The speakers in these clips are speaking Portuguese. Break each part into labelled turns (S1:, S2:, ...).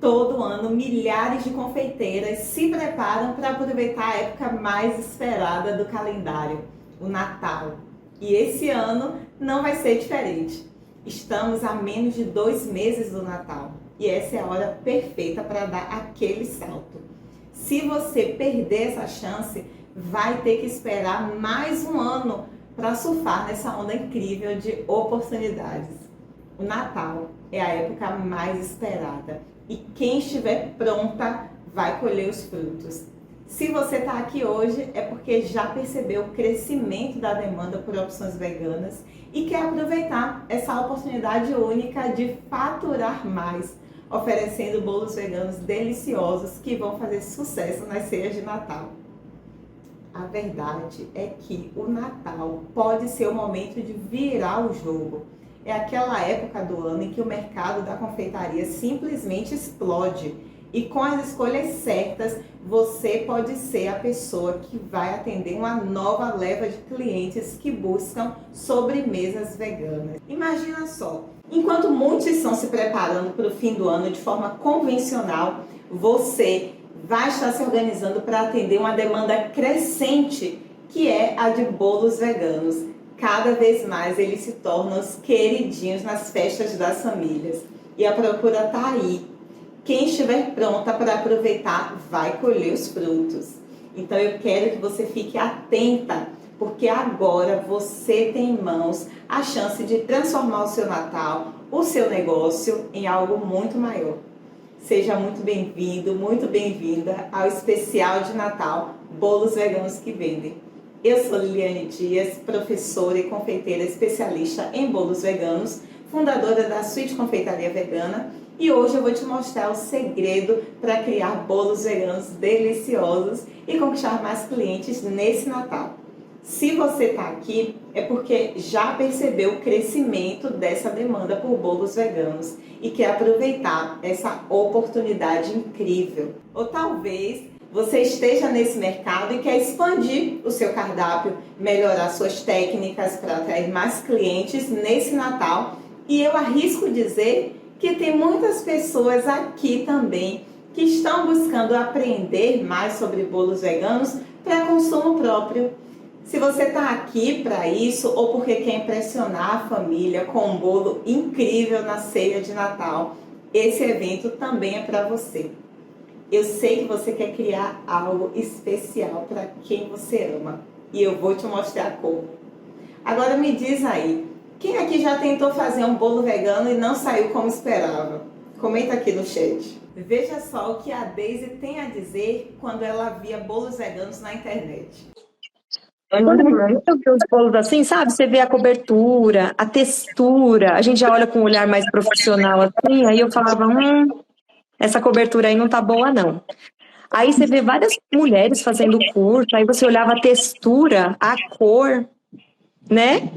S1: Todo ano, milhares de confeiteiras se preparam para aproveitar a época mais esperada do calendário, o Natal. E esse ano não vai ser diferente. Estamos a menos de 2 meses do Natal e essa é a hora perfeita para dar aquele salto. Se você perder essa chance, vai ter que esperar mais um ano para surfar nessa onda incrível de oportunidades. O Natal é a época mais esperada e quem estiver pronta vai colher os frutos. Se você está aqui hoje é porque já percebeu o crescimento da demanda por opções veganas e quer aproveitar essa oportunidade única de faturar mais, oferecendo bolos veganos deliciosos que vão fazer sucesso nas ceias de Natal. A verdade é que o Natal pode ser o momento de virar o jogo. É aquela época do ano em que o mercado da confeitaria simplesmente explode. E com as escolhas certas, você pode ser a pessoa que vai atender uma nova leva de clientes que buscam sobremesas veganas. Imagina só, enquanto muitos estão se preparando para o fim do ano de forma convencional, você vai estar se organizando para atender uma demanda crescente, que é a de bolos veganos. Cada vez mais eles se tornam os queridinhos nas festas das famílias. E a procura está aí. Quem estiver pronta para aproveitar vai colher os frutos. Então eu quero que você fique atenta, porque agora você tem em mãos a chance de transformar o seu Natal, o seu negócio, em algo muito maior. Seja muito bem-vindo, muito bem-vinda ao especial de Natal Bolos Veganos que Vendem. Eu sou Liliane Dias, professora e confeiteira especialista em bolos veganos, fundadora da Suite Confeitaria Vegana, e hoje eu vou te mostrar o segredo para criar bolos veganos deliciosos e conquistar mais clientes nesse Natal. Se você está aqui, é porque já percebeu o crescimento dessa demanda por bolos veganos e quer aproveitar essa oportunidade incrível. Ou talvez você esteja nesse mercado e quer expandir o seu cardápio, melhorar suas técnicas para atrair mais clientes nesse Natal. E eu arrisco dizer que tem muitas pessoas aqui também que estão buscando aprender mais sobre bolos veganos para consumo próprio. Se você está aqui para isso ou porque quer impressionar a família com um bolo incrível na ceia de Natal, esse evento também é para você. Eu sei que você quer criar algo especial para quem você ama e eu vou te mostrar como. Agora me diz aí, quem aqui já tentou fazer um bolo vegano e não saiu como esperava? Comenta aqui no chat. Veja só o que a Daisy tem a dizer quando ela via bolos veganos na internet.
S2: Quando eu vi os bolos assim, sabe? Você vê a cobertura, a textura, a gente já olha com um olhar mais profissional assim, aí eu falava, essa cobertura aí não tá boa não. Aí você vê várias mulheres fazendo curso, aí você olhava a textura, a cor, né?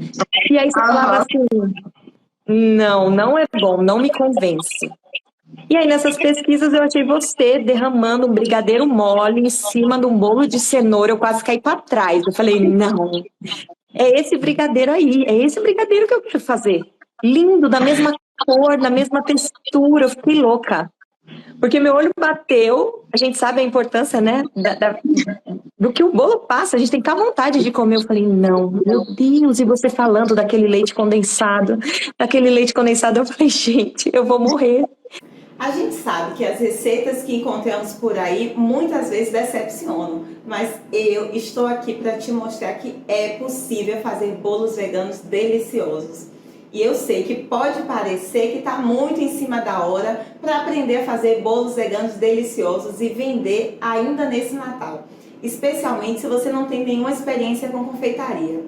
S2: E aí você falava assim, não é bom, não me convence. E aí nessas pesquisas eu achei você derramando um brigadeiro mole em cima de um bolo de cenoura, eu quase caí para trás. Eu falei, não, é esse brigadeiro aí, é esse brigadeiro que eu quero fazer. Lindo, da mesma cor, da mesma textura, eu fiquei louca. Porque meu olho bateu, a gente sabe a importância, né, do que o bolo passa, a gente tem que estar à vontade de comer. Eu falei, não, meu Deus, e você falando daquele leite condensado, eu falei, gente, eu vou morrer.
S1: A gente sabe que as receitas que encontramos por aí muitas vezes decepcionam, mas eu estou aqui para te mostrar que é possível fazer bolos veganos deliciosos. E eu sei que pode parecer que está muito em cima da hora para aprender a fazer bolos veganos deliciosos e vender ainda nesse Natal, especialmente se você não tem nenhuma experiência com confeitaria.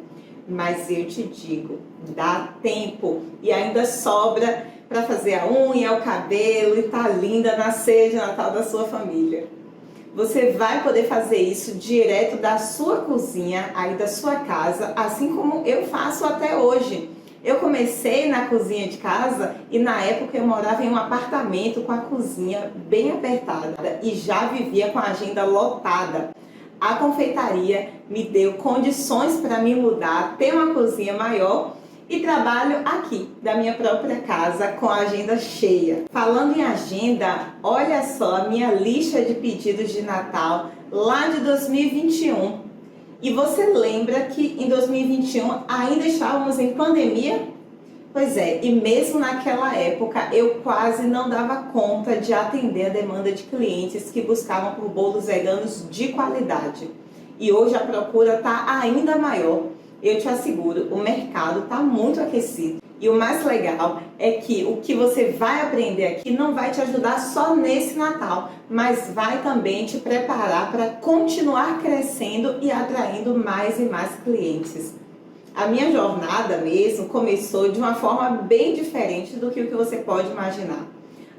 S1: Mas eu te digo, dá tempo e ainda sobra para fazer a unha, o cabelo e tá linda na ceia de Natal da sua família. Você vai poder fazer isso direto da sua cozinha, aí da sua casa, assim como eu faço até hoje. Eu comecei na cozinha de casa e na época eu morava em um apartamento com a cozinha bem apertada e já vivia com a agenda lotada. A confeitaria me deu condições para me mudar, ter uma cozinha maior E trabalho aqui, da minha própria casa, com a agenda cheia. Falando em agenda, olha só a minha lista de pedidos de Natal lá de 2021. E você lembra que em 2021 ainda estávamos em pandemia? Pois é, e mesmo naquela época eu quase não dava conta de atender a demanda de clientes que buscavam por bolos veganos de qualidade. E hoje a procura está ainda maior. Eu te asseguro, o mercado está muito aquecido. E o mais legal é que o que você vai aprender aqui não vai te ajudar só nesse Natal, mas vai também te preparar para continuar crescendo e atraindo mais e mais clientes. A minha jornada mesmo começou de uma forma bem diferente do que o que você pode imaginar.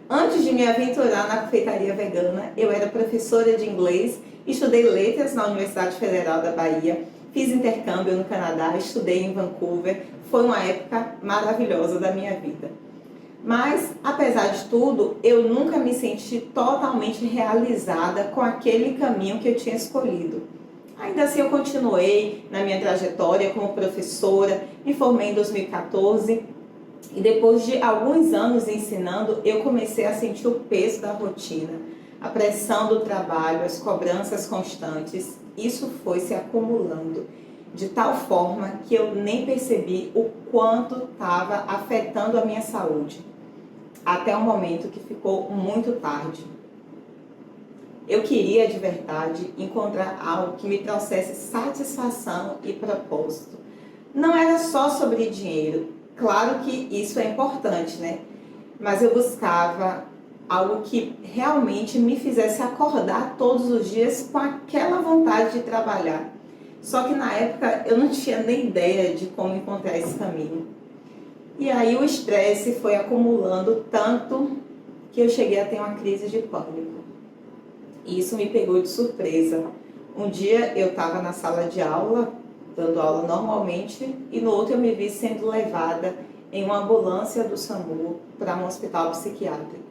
S1: Antes de me aventurar na confeitaria vegana, eu era professora de inglês, estudei letras na Universidade Federal da Bahia, fiz intercâmbio no Canadá, estudei em Vancouver, foi uma época maravilhosa da minha vida. Mas, apesar de tudo, eu nunca me senti totalmente realizada com aquele caminho que eu tinha escolhido. Ainda assim, eu continuei na minha trajetória como professora, me formei em 2014 e depois de alguns anos ensinando, eu comecei a sentir o peso da rotina, a pressão do trabalho, as cobranças constantes. Isso foi se acumulando de tal forma que eu nem percebi o quanto estava afetando a minha saúde, até o momento que ficou muito tarde. Eu queria de verdade encontrar algo que me trouxesse satisfação e propósito. Não era só sobre dinheiro, claro que isso é importante, né? Mas eu buscava algo que realmente me fizesse acordar todos os dias com aquela vontade de trabalhar. Só que na época eu não tinha nem ideia de como encontrar esse caminho. E aí o estresse foi acumulando tanto que eu cheguei a ter uma crise de pânico. E isso me pegou de surpresa. Um dia eu estava na sala de aula, dando aula normalmente, e no outro eu me vi sendo levada em uma ambulância do SAMU para um hospital psiquiátrico.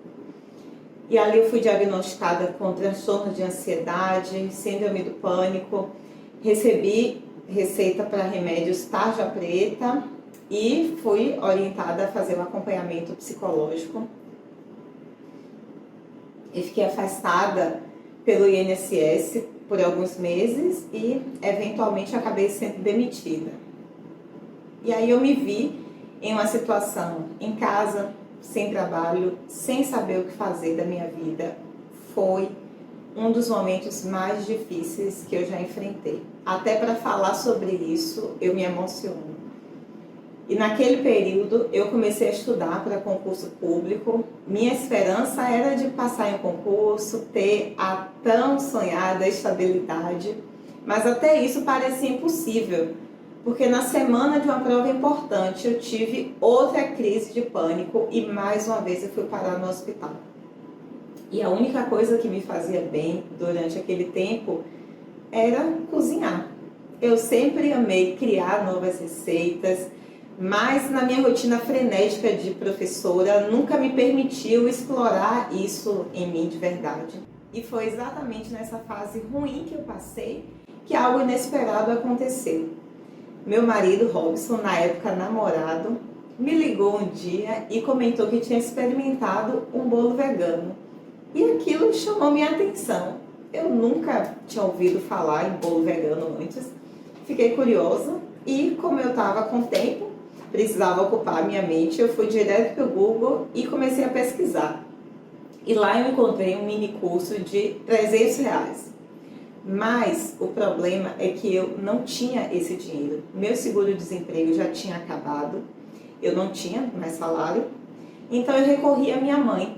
S1: E ali eu fui diagnosticada com transtorno de ansiedade, síndrome do pânico, recebi receita para remédios tarja preta e fui orientada a fazer um acompanhamento psicológico. E fiquei afastada pelo INSS por alguns meses e eventualmente acabei sendo demitida. E aí eu me vi em uma situação em casa, sem trabalho, sem saber o que fazer da minha vida. Foi um dos momentos mais difíceis que eu já enfrentei. Até para falar sobre isso, eu me emociono. E naquele período eu comecei a estudar para concurso público. Minha esperança era de passar em um concurso, ter a tão sonhada estabilidade, mas até isso parecia impossível, porque na semana de uma prova importante eu tive outra crise de pânico e mais uma vez eu fui parar no hospital. E a única coisa que me fazia bem durante aquele tempo era cozinhar. Eu sempre amei criar novas receitas, mas na minha rotina frenética de professora nunca me permitiu explorar isso em mim de verdade. E foi exatamente nessa fase ruim que eu passei que algo inesperado aconteceu. Meu marido, Robson, na época namorado, me ligou um dia e comentou que tinha experimentado um bolo vegano. E aquilo chamou minha atenção. Eu nunca tinha ouvido falar em bolo vegano antes. Fiquei curiosa e, como eu estava com tempo, precisava ocupar minha mente, eu fui direto para o Google e comecei a pesquisar. E lá eu encontrei um mini curso de R$300. Mas o problema é que eu não tinha esse dinheiro. Meu seguro-desemprego já tinha acabado, eu não tinha mais salário, então eu recorri à minha mãe.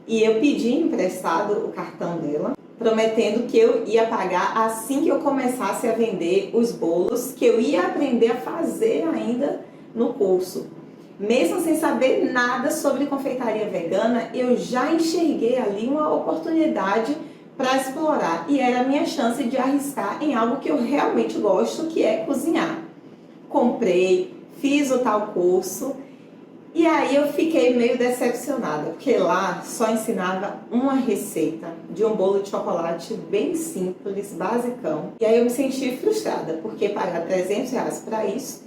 S1: E eu pedi emprestado o cartão dela, prometendo que eu ia pagar assim que eu começasse a vender os bolos, que eu ia aprender a fazer ainda no curso. Mesmo sem saber nada sobre confeitaria vegana, eu já enxerguei ali uma oportunidade para explorar. E era a minha chance de arriscar em algo que eu realmente gosto, que é cozinhar. Comprei, fiz o tal curso. E aí eu fiquei meio decepcionada, porque lá só ensinava uma receita de um bolo de chocolate bem simples, basicão. E aí eu me senti frustrada, porque pagar R$300 para isso,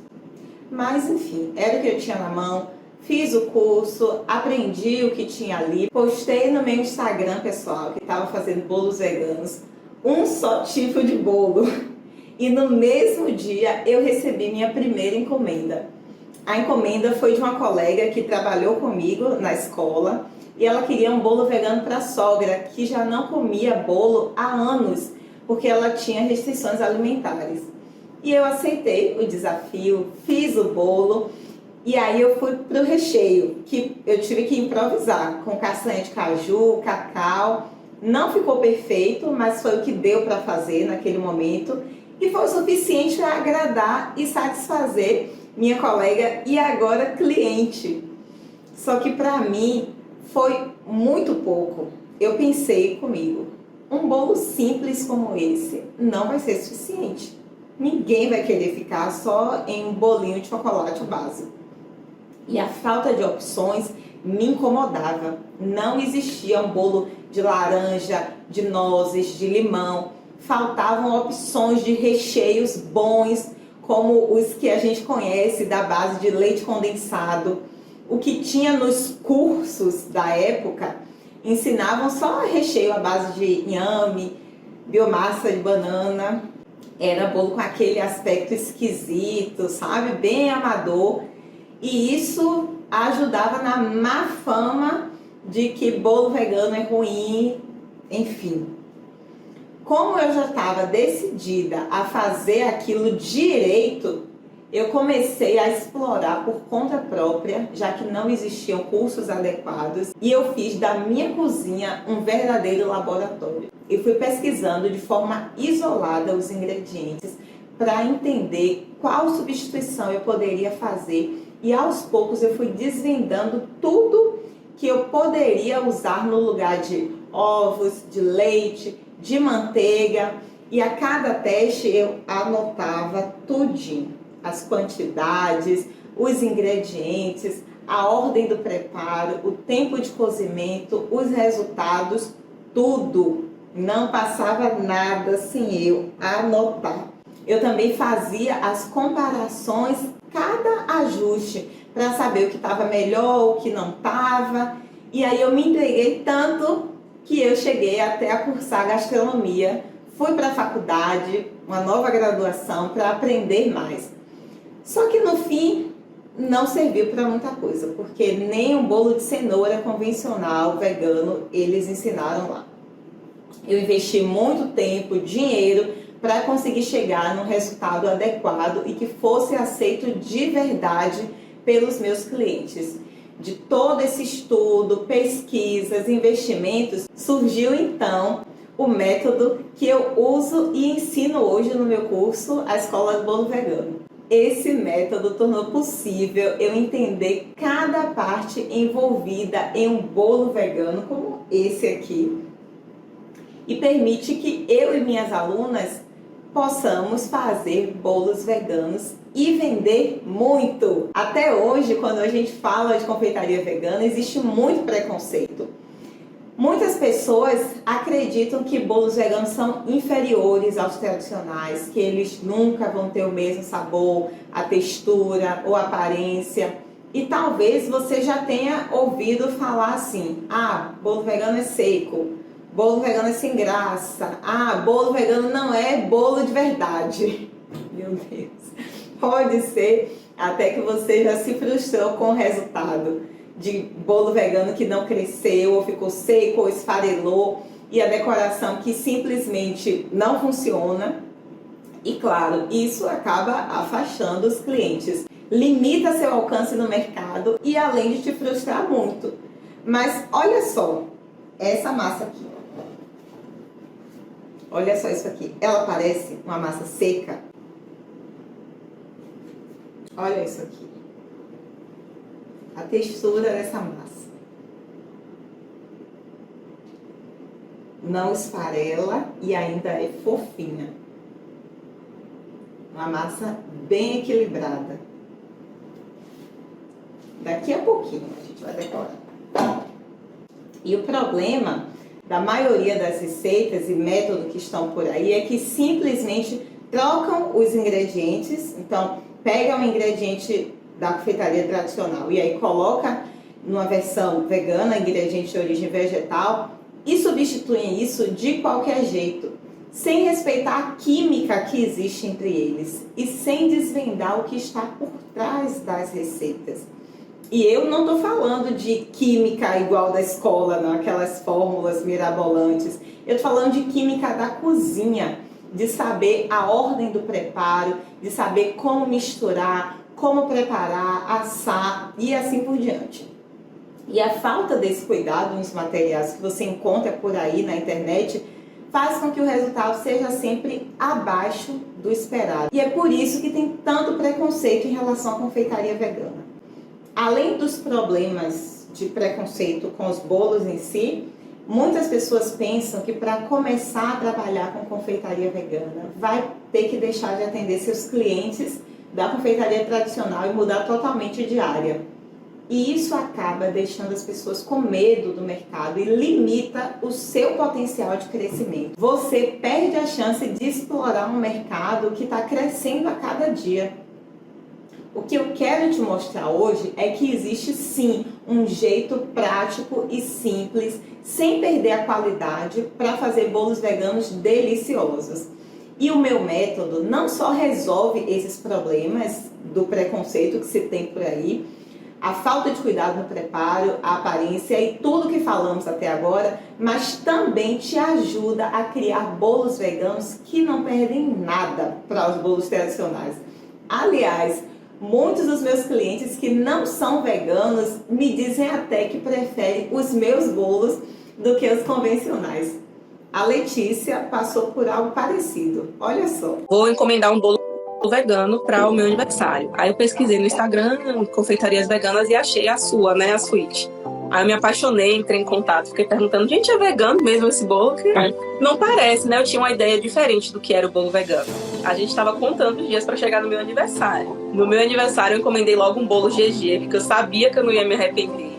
S1: Mas enfim, era o que eu tinha na mão. Fiz o curso, aprendi o que tinha ali, postei no meu Instagram pessoal que estava fazendo bolos veganos, um só tipo de bolo. E no mesmo dia eu recebi minha primeira encomenda. A encomenda foi de uma colega que trabalhou comigo na escola e ela queria um bolo vegano para a sogra, que já não comia bolo há anos, porque ela tinha restrições alimentares. E eu aceitei o desafio, fiz o bolo e aí eu fui para o recheio, que eu tive que improvisar com castanha de caju, cacau. Não ficou perfeito, mas foi o que deu para fazer naquele momento e foi o suficiente para agradar e satisfazer minha colega e agora cliente. Só que para mim foi muito pouco. Eu pensei comigo, um bolo simples como esse não vai ser suficiente. Ninguém vai querer ficar só em um bolinho de chocolate básico. E a falta de opções me incomodava. Não existia um bolo de laranja, de nozes, de limão. Faltavam opções de recheios bons, como os que a gente conhece da base de leite condensado. O que tinha nos cursos da época ensinavam só recheio à base de inhame, biomassa de banana. Era bolo com aquele aspecto esquisito, sabe? Bem amador. E isso ajudava na má fama de que bolo vegano é ruim, enfim. Como eu já estava decidida a fazer aquilo direito, eu comecei a explorar por conta própria, já que não existiam cursos adequados, e eu fiz da minha cozinha um verdadeiro laboratório. Eu fui pesquisando de forma isolada os ingredientes para entender qual substituição eu poderia fazer, e aos poucos eu fui desvendando tudo que eu poderia usar no lugar de ovos, de leite, de manteiga, e a cada teste eu anotava tudinho, as quantidades, os ingredientes, a ordem do preparo, o tempo de cozimento, os resultados, tudo. Não passava nada sem eu anotar. Eu também fazia as comparações, cada ajuste, para saber o que estava melhor, o que não estava. E aí eu me entreguei tanto que eu cheguei até a cursar gastronomia, fui para a faculdade, uma nova graduação, para aprender mais. Só que no fim não serviu para muita coisa, porque nem um bolo de cenoura convencional vegano eles ensinaram lá. Eu investi muito tempo, dinheiro, para conseguir chegar num resultado adequado e que fosse aceito de verdade pelos meus clientes. De todo esse estudo, pesquisas, investimentos, surgiu então o método que eu uso e ensino hoje no meu curso, a Escola do Bolo Vegano. Esse método tornou possível eu entender cada parte envolvida em um bolo vegano como esse aqui, e permite que eu e minhas alunas possamos fazer bolos veganos e vender muito. Até hoje, quando a gente fala de confeitaria vegana, existe muito preconceito. Muitas pessoas acreditam que bolos veganos são inferiores aos tradicionais, que eles nunca vão ter o mesmo sabor, a textura ou aparência. E talvez você já tenha ouvido falar assim: ah, bolo vegano é seco, bolo vegano é sem graça, ah, bolo vegano não é bolo de verdade. Meu Deus, pode ser até que você já se frustrou com o resultado de bolo vegano que não cresceu, ou ficou seco, ou esfarelou, e a decoração que simplesmente não funciona. E claro, isso acaba afastando os clientes, limita seu alcance no mercado e além de te frustrar muito. Mas olha só, essa massa aqui. Olha só isso aqui. Ela parece uma massa seca. Olha isso aqui. A textura dessa massa. Não esfarela e ainda é fofinha. Uma massa bem equilibrada. Daqui a pouquinho a gente vai decorar. E o problema da maioria das receitas e métodos que estão por aí é que simplesmente trocam os ingredientes. Então, pega um ingrediente da confeitaria tradicional e aí coloca numa versão vegana, ingrediente de origem vegetal, e substituem isso de qualquer jeito, sem respeitar a química que existe entre eles e sem desvendar o que está por trás das receitas. E eu não estou falando de química igual da escola, não, aquelas fórmulas mirabolantes. Eu estou falando de química da cozinha, de saber a ordem do preparo, de saber como misturar, como preparar, assar e assim por diante. E a falta desse cuidado nos materiais que você encontra por aí na internet faz com que o resultado seja sempre abaixo do esperado. E é por isso que tem tanto preconceito em relação à confeitaria vegana. Além dos problemas de preconceito com os bolos em si, muitas pessoas pensam que para começar a trabalhar com confeitaria vegana vai ter que deixar de atender seus clientes da confeitaria tradicional e mudar totalmente de área. E isso acaba deixando as pessoas com medo do mercado e limita o seu potencial de crescimento. Você perde a chance de explorar um mercado que está crescendo a cada dia. O que eu quero te mostrar hoje é que existe sim um jeito prático e simples, sem perder a qualidade, para fazer bolos veganos deliciosos. E o meu método não só resolve esses problemas do preconceito que se tem por aí, a falta de cuidado no preparo, a aparência e tudo que falamos até agora, mas também te ajuda a criar bolos veganos que não perdem nada para os bolos tradicionais. Aliás, muitos dos meus clientes que não são veganos me dizem até que preferem os meus bolos do que os convencionais. A Letícia passou por algo parecido. Olha só.
S3: Vou encomendar um bolo vegano para o meu aniversário. Aí eu pesquisei no Instagram, confeitarias veganas, e achei a sua, né, a Sweet. Aí eu me apaixonei, entrei em contato, fiquei perguntando, gente, é vegano mesmo esse bolo? Que não parece, né? Eu tinha uma ideia diferente do que era o bolo vegano. A gente estava contando os dias para chegar no meu aniversário. No meu aniversário eu encomendei logo um bolo GG, porque eu sabia que eu não ia me arrepender.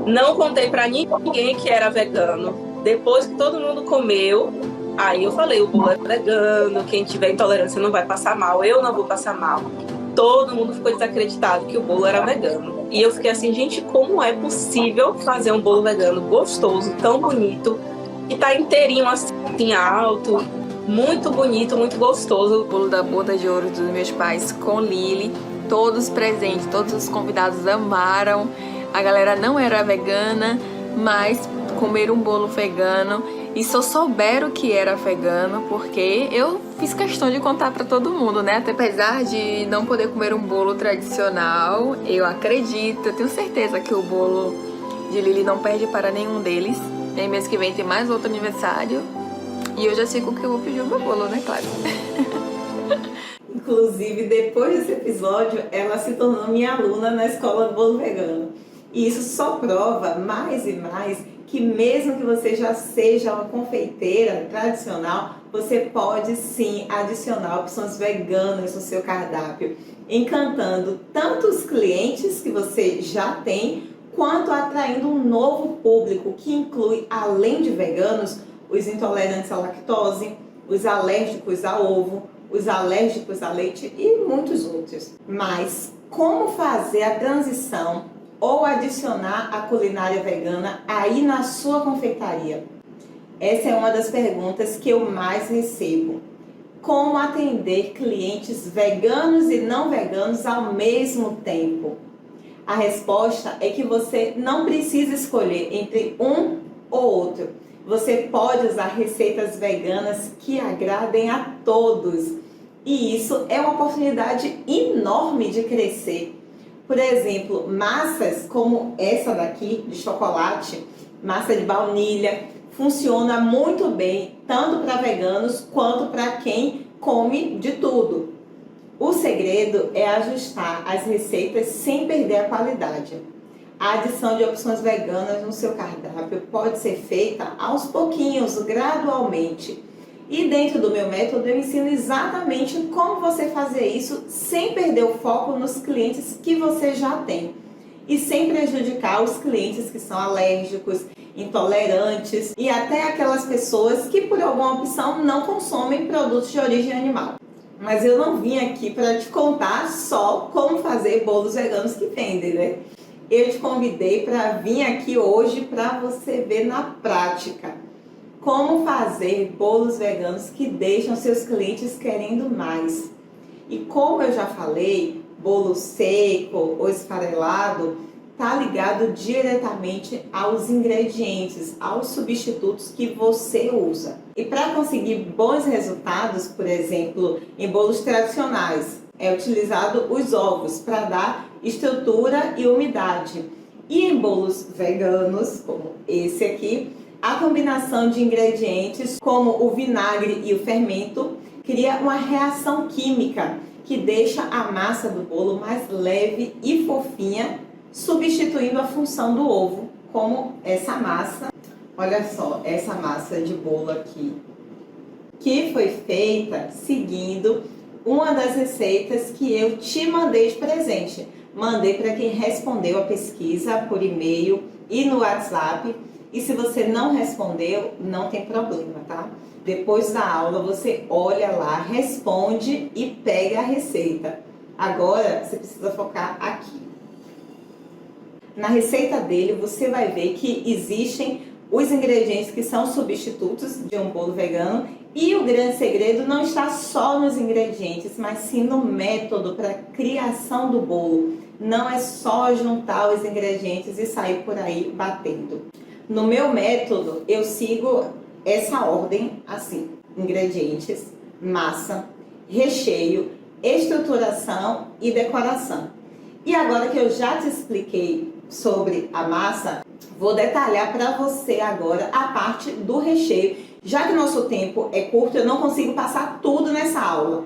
S3: Não contei para ninguém que era vegano. Depois que todo mundo comeu, aí eu falei, o bolo é vegano, quem tiver intolerância não vai passar mal, eu não vou passar mal. Todo mundo ficou desacreditado que o bolo era vegano. E eu fiquei assim, gente, como é possível fazer um bolo vegano gostoso, tão bonito, e tá inteirinho assim, alto, muito bonito, muito gostoso.
S4: O bolo da boda de ouro dos meus pais com Lili, todos presentes, todos os convidados amaram. A galera não era vegana, mas comeram um bolo vegano e só souberam que era vegano porque eu fiz questão de contar pra todo mundo, né? Apesar de não poder comer um bolo tradicional, eu acredito, eu tenho certeza que o bolo de Lili não perde para nenhum deles. Em mês que vem tem mais outro aniversário e eu já sei com que eu vou pedir o meu bolo, né? Claro.
S1: Inclusive, depois desse episódio, ela se tornou minha aluna na escola do bolo vegano. E isso só prova mais e mais que mesmo que você já seja uma confeiteira tradicional, você pode sim adicionar opções veganas no seu cardápio, encantando tanto os clientes que você já tem, quanto atraindo um novo público que inclui, além de veganos, os intolerantes à lactose, os alérgicos a ovo, os alérgicos a leite e muitos outros. Mas como fazer a transição ou adicionar a culinária vegana aí na sua confeitaria? Essa é uma das perguntas que eu mais recebo. Como atender clientes veganos e não veganos ao mesmo tempo? A resposta é que você não precisa escolher entre um ou outro. Você pode usar receitas veganas que agradem a todos. E isso é uma oportunidade enorme de crescer. Por exemplo, massas como essa daqui de chocolate, massa de baunilha, funciona muito bem tanto para veganos quanto para quem come de tudo. O segredo é ajustar as receitas sem perder a qualidade. A adição de opções veganas no seu cardápio pode ser feita aos pouquinhos, gradualmente. E dentro do meu método eu ensino exatamente como você fazer isso sem perder o foco nos clientes que você já tem. E sem prejudicar os clientes que são alérgicos, intolerantes e até aquelas pessoas que por alguma opção não consomem produtos de origem animal. Mas eu não vim aqui para te contar só como fazer bolos veganos que vendem, né? Eu te convidei para vir aqui hoje para você ver na prática como fazer bolos veganos que deixam seus clientes querendo mais. E como eu já falei, bolo seco ou esfarelado está ligado diretamente aos ingredientes, aos substitutos que você usa. E para conseguir bons resultados, por exemplo, em bolos tradicionais, é utilizado os ovos para dar estrutura e umidade. E em bolos veganos, como esse aqui, a combinação de ingredientes como o vinagre e o fermento cria uma reação química que deixa a massa do bolo mais leve e fofinha, substituindo a função do ovo, como essa massa. Olha só, essa massa de bolo aqui, que foi feita seguindo uma das receitas que eu te mandei de presente. Mandei para quem respondeu a pesquisa por e-mail e no WhatsApp. E se você não respondeu, não tem problema, tá? Depois da aula você olha lá, responde e pega a receita. Agora você precisa focar aqui. Na receita dele você vai ver que existem os ingredientes que são substitutos de um bolo vegano. E o grande segredo não está só nos ingredientes, mas sim no método para a criação do bolo. Não é só juntar os ingredientes e sair por aí batendo. No meu método, eu sigo essa ordem assim: ingredientes, massa, recheio, estruturação e decoração. E agora que eu já te expliquei sobre a massa, vou detalhar para você agora a parte do recheio. Já que nosso tempo é curto, eu não consigo passar tudo nessa aula.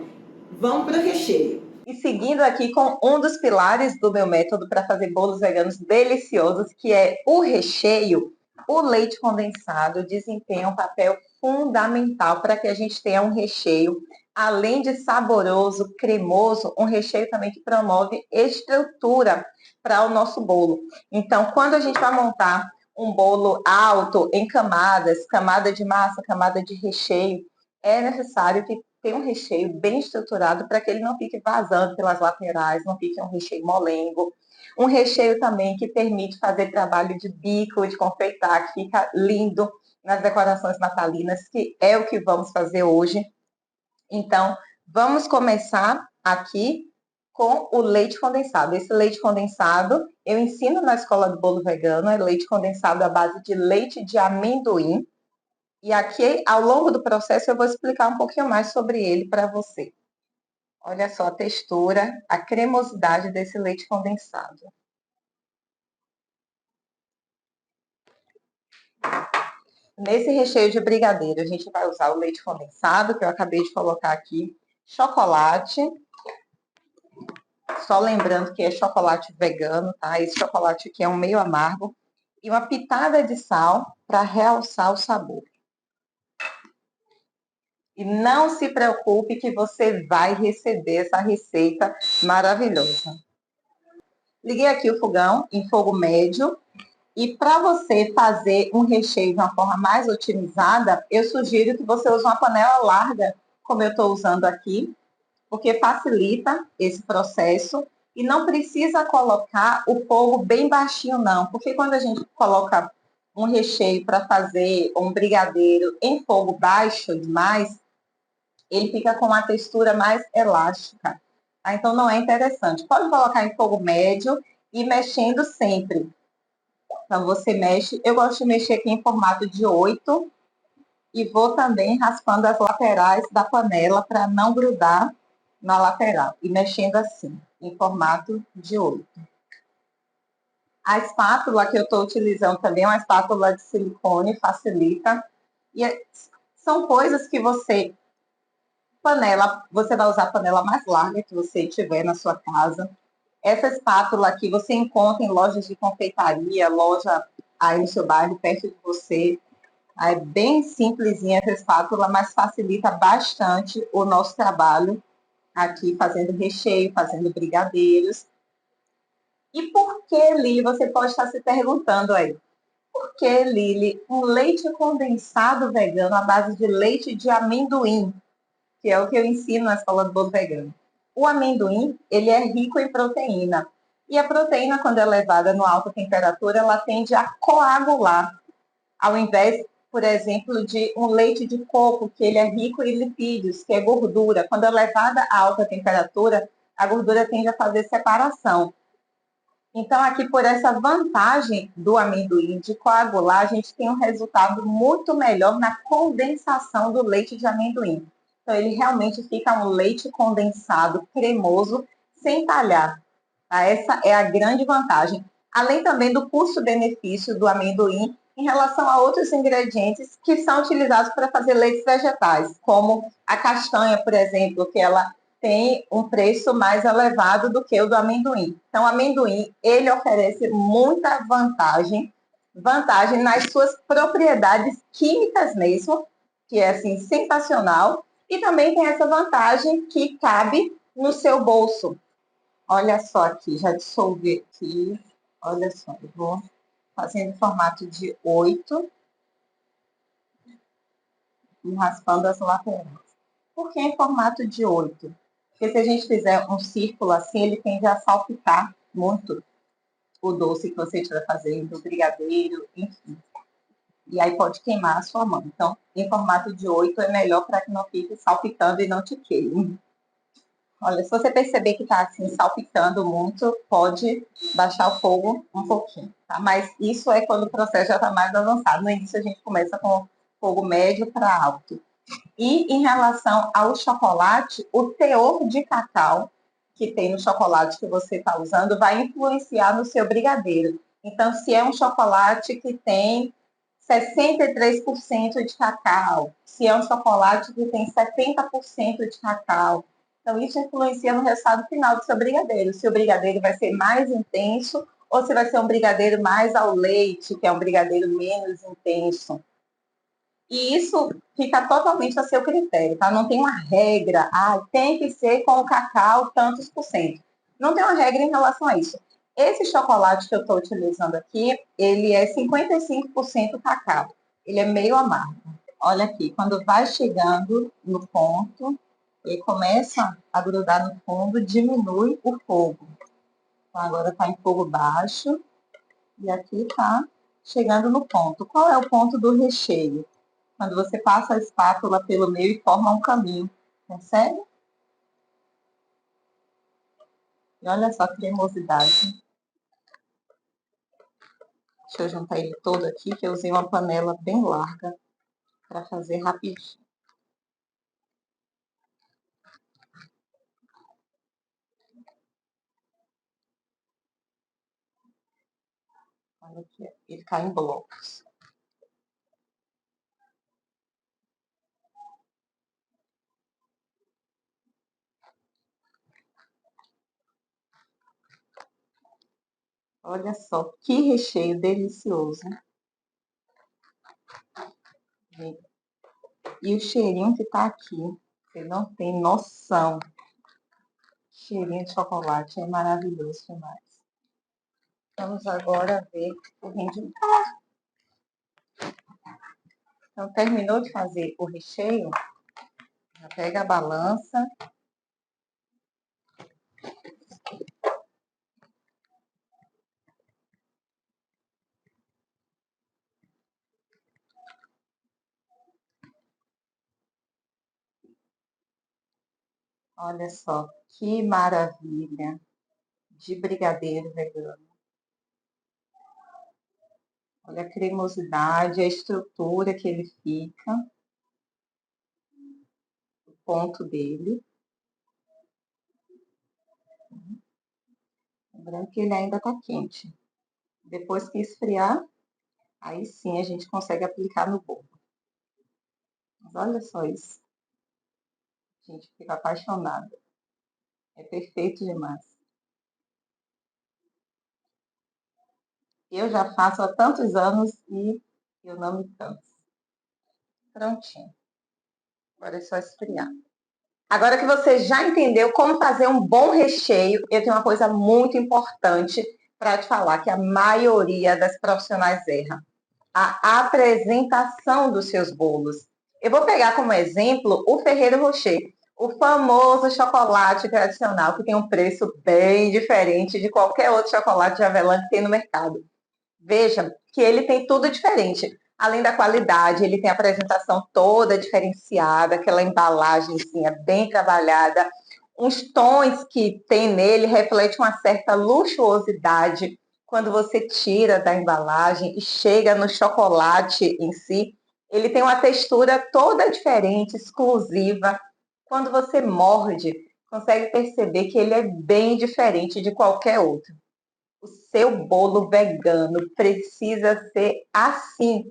S1: Vamos para o recheio. E seguindo aqui com um dos pilares do meu método para fazer bolos veganos deliciosos, que é o recheio, o leite condensado desempenha um papel fundamental para que a gente tenha um recheio, além de saboroso, cremoso, um recheio também que promove estrutura para o nosso bolo. Então, quando a gente vai montar um bolo alto em camadas, camada de massa, camada de recheio, é necessário que tenha um recheio bem estruturado para que ele não fique vazando pelas laterais, não fique um recheio molengo. Um recheio também que permite fazer trabalho de bico, de confeitar, que fica lindo nas decorações natalinas, que é o que vamos fazer hoje. Então, vamos começar aqui com o leite condensado. Esse leite condensado eu ensino na Escola do Bolo Vegano, é leite condensado à base de leite de amendoim. E aqui, ao longo do processo, eu vou explicar um pouquinho mais sobre ele para você. Olha só a textura, a cremosidade desse leite condensado. Nesse recheio de brigadeiro, a gente vai usar o leite condensado, que eu acabei de colocar aqui, chocolate. Só lembrando que é chocolate vegano, tá? Esse chocolate aqui é um meio amargo. E uma pitada de sal para realçar o sabor. E não se preocupe que você vai receber essa receita maravilhosa. Liguei aqui o fogão em fogo médio. E para você fazer um recheio de uma forma mais otimizada, eu sugiro que você use uma panela larga, como eu estou usando aqui, porque facilita esse processo e não precisa colocar o fogo bem baixinho, não. Porque quando a gente coloca um recheio para fazer um brigadeiro em fogo baixo demais, ele fica com uma textura mais elástica. Então, não é interessante. Pode colocar em fogo médio e mexendo sempre. Então, você mexe. Eu gosto de mexer aqui em formato de 8 e vou também raspando as laterais da panela para não grudar na lateral. E mexendo assim, em formato de 8. A espátula que eu estou utilizando também é uma espátula de silicone, facilita. E são coisas que você... Panela, você vai usar a panela mais larga que você tiver na sua casa. Essa espátula aqui você encontra em lojas de confeitaria, loja aí no seu bairro, perto de você. É bem simplesinha essa espátula, mas facilita bastante o nosso trabalho aqui fazendo recheio, fazendo brigadeiros. E por que, Lili, você pode estar se perguntando aí, por que, Lili, um leite condensado vegano à base de leite de amendoim? que é o que eu ensino na escola do bolo vegano. O amendoim, ele é rico em proteína. E a proteína, quando é levada em alta temperatura, ela tende a coagular, ao invés, por exemplo, de um leite de coco, que ele é rico em lipídios, que é gordura. Quando é levada a alta temperatura, a gordura tende a fazer separação. Então, aqui, por essa vantagem do amendoim de coagular, a gente tem um resultado muito melhor na condensação do leite de amendoim. Então, ele realmente fica um leite condensado, cremoso, sem talhar. Tá? Essa é a grande vantagem. Além também do custo-benefício do amendoim em relação a outros ingredientes que são utilizados para fazer leites vegetais, como a castanha, por exemplo, que ela tem um preço mais elevado do que o do amendoim. Então, o amendoim, ele oferece muita vantagem nas suas propriedades químicas mesmo, que é, assim, sensacional, e também tem essa vantagem que cabe no seu bolso. Olha só aqui, já dissolvi aqui, olha só, eu vou fazendo em formato de 8 e raspando as laterais. Por que em formato de 8? Porque se a gente fizer um círculo assim, ele tende a salpicar muito o doce que você estiver fazendo, o brigadeiro, enfim. E aí pode queimar a sua mão. Então, em formato de 8 é melhor para que não fique salpicando e não te queime. Olha, se você perceber que está assim salpicando muito, pode baixar o fogo um pouquinho, tá? Mas isso é quando o processo já está mais avançado. No início a gente começa com fogo médio para alto. E em relação ao chocolate, o teor de cacau que tem no chocolate que você está usando vai influenciar no seu brigadeiro. Então, se é um chocolate que tem 63% de cacau, se é um chocolate que tem 70% de cacau, então isso influencia no resultado final do seu brigadeiro. Se o brigadeiro vai ser mais intenso ou se vai ser um brigadeiro mais ao leite, que é um brigadeiro menos intenso. E isso fica totalmente a seu critério, tá? Não tem uma regra, tem que ser com o cacau tantos por cento. Não tem uma regra em relação a isso. Esse chocolate que eu estou utilizando aqui, ele é 55% cacau. Ele é meio amargo. Olha aqui, quando vai chegando no ponto, ele começa a grudar no fundo, diminui o fogo. Então, agora está em fogo baixo e aqui está chegando no ponto. Qual é o ponto do recheio? Quando você passa a espátula pelo meio e forma um caminho. Percebe? E olha só a cremosidade. Deixa eu juntar ele todo aqui, que eu usei uma panela bem larga para fazer rapidinho. Olha aqui, ele cai em blocos. Olha só, que recheio delicioso. E o cheirinho que tá aqui, você não tem noção. Cheirinho de chocolate é maravilhoso demais. Vamos agora ver o rendimento. Então, terminou de fazer o recheio, já pega a balança. Olha só, que maravilha de brigadeiro vegano. Olha a cremosidade, a estrutura que ele fica, o ponto dele. Lembrando que ele ainda está quente. Depois que esfriar, aí sim a gente consegue aplicar no bolo. Mas olha só isso. A gente fica apaixonada. É perfeito demais. Eu já faço há tantos anos e eu não me canso. Prontinho. Agora é só esfriar. Agora que você já entendeu como fazer um bom recheio, eu tenho uma coisa muito importante para te falar, que a maioria das profissionais erra. A apresentação dos seus bolos. Eu vou pegar como exemplo o Ferrero Rocher, o famoso chocolate tradicional, que tem um preço bem diferente de qualquer outro chocolate de avelã que tem no mercado. Veja que ele tem tudo diferente. Além da qualidade, ele tem a apresentação toda diferenciada, aquela embalagenzinha bem trabalhada, uns tons que tem nele refletem uma certa luxuosidade. Quando você tira da embalagem e chega no chocolate em si, ele tem uma textura toda diferente, exclusiva. Quando você morde, consegue perceber que ele é bem diferente de qualquer outro. O seu bolo vegano precisa ser assim,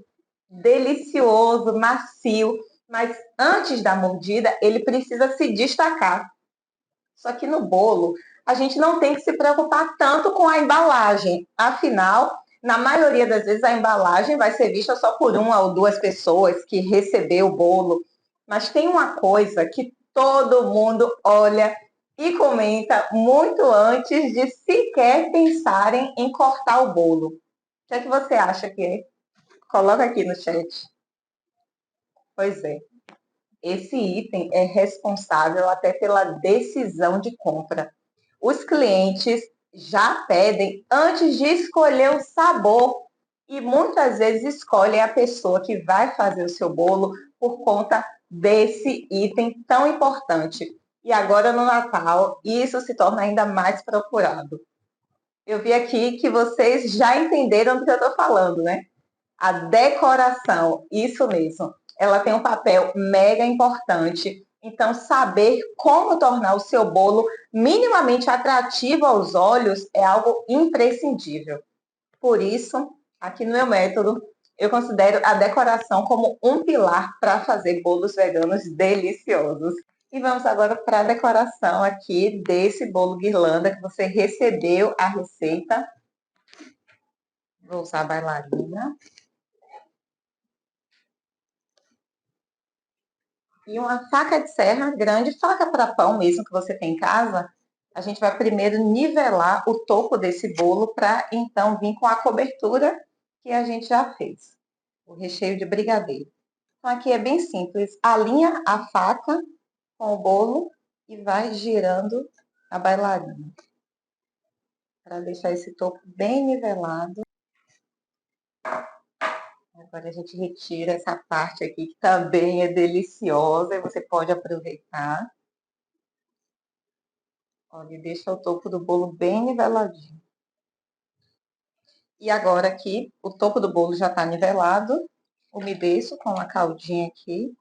S1: delicioso, macio, mas antes da mordida, ele precisa se destacar. Só que no bolo, a gente não tem que se preocupar tanto com a embalagem. Afinal, na maioria das vezes, a embalagem vai ser vista só por uma ou duas pessoas que recebeu o bolo. Mas tem uma coisa que todo mundo olha e comenta muito antes de sequer pensarem em cortar o bolo. O que é que você acha que é? Coloca aqui no chat. Pois é. Esse item é responsável até pela decisão de compra. Os clientes já pedem antes de escolher o sabor e muitas vezes escolhem a pessoa que vai fazer o seu bolo por conta desse item tão importante. E agora no Natal, isso se torna ainda mais procurado. Eu vi aqui que vocês já entenderam do que eu estou falando, né? A decoração, isso mesmo, ela tem um papel mega importante. Então, saber como tornar o seu bolo minimamente atrativo aos olhos é algo imprescindível. Por isso, aqui no meu método, eu considero a decoração como um pilar para fazer bolos veganos deliciosos. E vamos agora para a decoração aqui desse bolo guirlanda que você recebeu a receita. Vou usar a bailarina. E uma faca de serra grande, faca para pão mesmo que você tem em casa, a gente vai primeiro nivelar o topo desse bolo para então vir com a cobertura que a gente já fez, o recheio de brigadeiro. Então aqui é bem simples, alinha a faca com o bolo e vai girando a bailarina para deixar esse topo bem nivelado. Agora a gente retira essa parte aqui que também é deliciosa e você pode aproveitar. Olha, deixa o topo do bolo bem niveladinho. E agora aqui, o topo do bolo já tá nivelado. Umedeço com a caldinha aqui.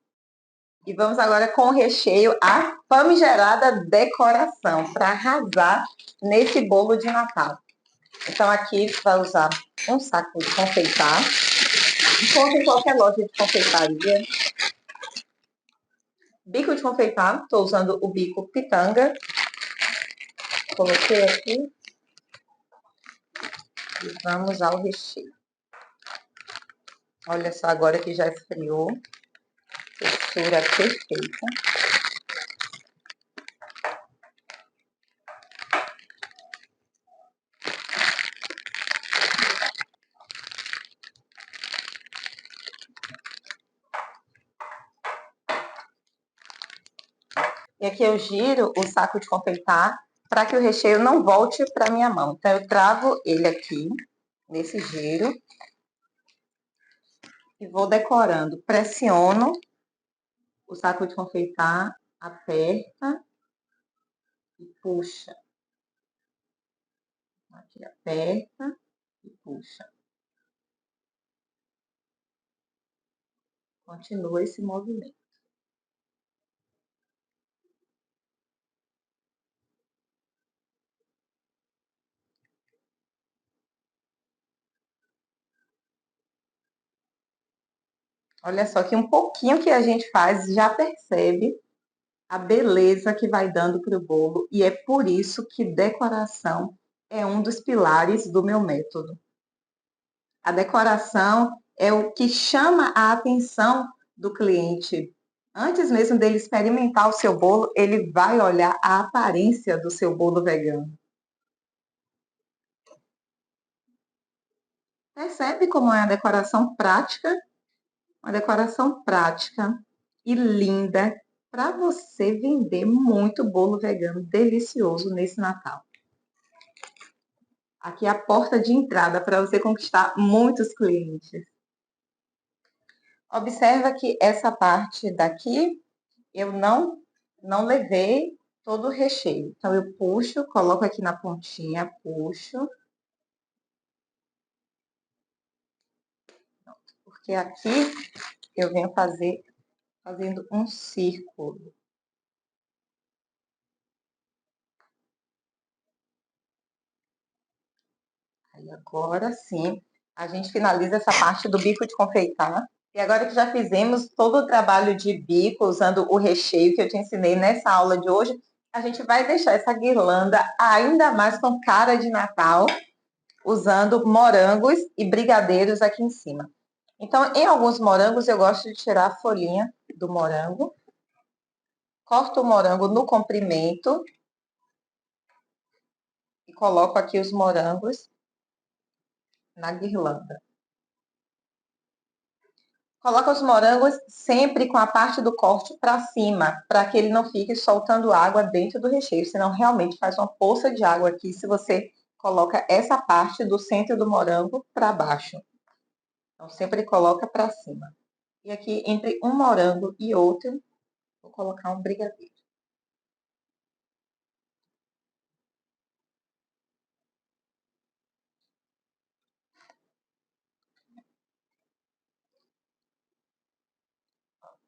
S1: E vamos agora com o recheio, a famigerada decoração, para arrasar nesse bolo de Natal. Então aqui vai usar um saco de confeitar. Encontre em qualquer loja de confeitaria. Bico de confeitar, estou usando o bico pitanga. Coloquei aqui. E vamos ao recheio. Olha só, agora que já esfriou. Textura perfeita. E aqui eu giro o saco de confeitar para que o recheio não volte para minha mão. Então, eu travo ele aqui, nesse giro. E vou decorando. Pressiono o saco de confeitar, aperta e puxa. Aqui, aperta e puxa. Continua esse movimento. Olha só que um pouquinho que a gente faz já percebe a beleza que vai dando para o bolo. E é por isso que decoração é um dos pilares do meu método. A decoração é o que chama a atenção do cliente. Antes mesmo dele experimentar o seu bolo, ele vai olhar a aparência do seu bolo vegano. Percebe como é a decoração prática? Uma decoração prática, e linda para você vender muito bolo vegano delicioso nesse Natal. Aqui é a porta de entrada para você conquistar muitos clientes. Observa que essa parte daqui eu não levei todo o recheio. Então eu puxo, coloco aqui na pontinha, puxo. Porque aqui eu venho fazendo um círculo. Aí agora sim, a gente finaliza essa parte do bico de confeitar. E agora que já fizemos todo o trabalho de bico, usando o recheio que eu te ensinei nessa aula de hoje, a gente vai deixar essa guirlanda ainda mais com cara de Natal, usando morangos e brigadeiros aqui em cima. Então, em alguns morangos, eu gosto de tirar a folhinha do morango. Corto o morango no comprimento e coloco aqui os morangos na guirlanda. Coloca os morangos sempre com a parte do corte para cima, para que ele não fique soltando água dentro do recheio, senão realmente faz uma poça de água aqui se você coloca essa parte do centro do morango para baixo. Então, sempre coloca para cima. E aqui, entre um morango e outro, vou colocar um brigadeiro.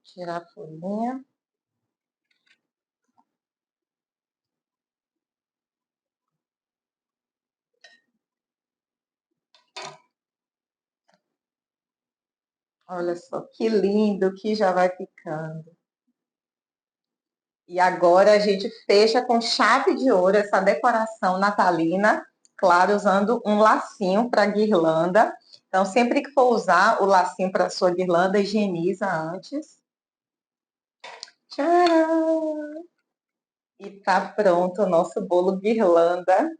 S1: Tirar a folhinha. Olha só que lindo que já vai ficando. E agora a gente fecha com chave de ouro essa decoração natalina, claro, usando um lacinho para guirlanda. Então, sempre que for usar o lacinho para sua guirlanda, higieniza antes. Tcharam! E tá pronto o nosso bolo guirlanda.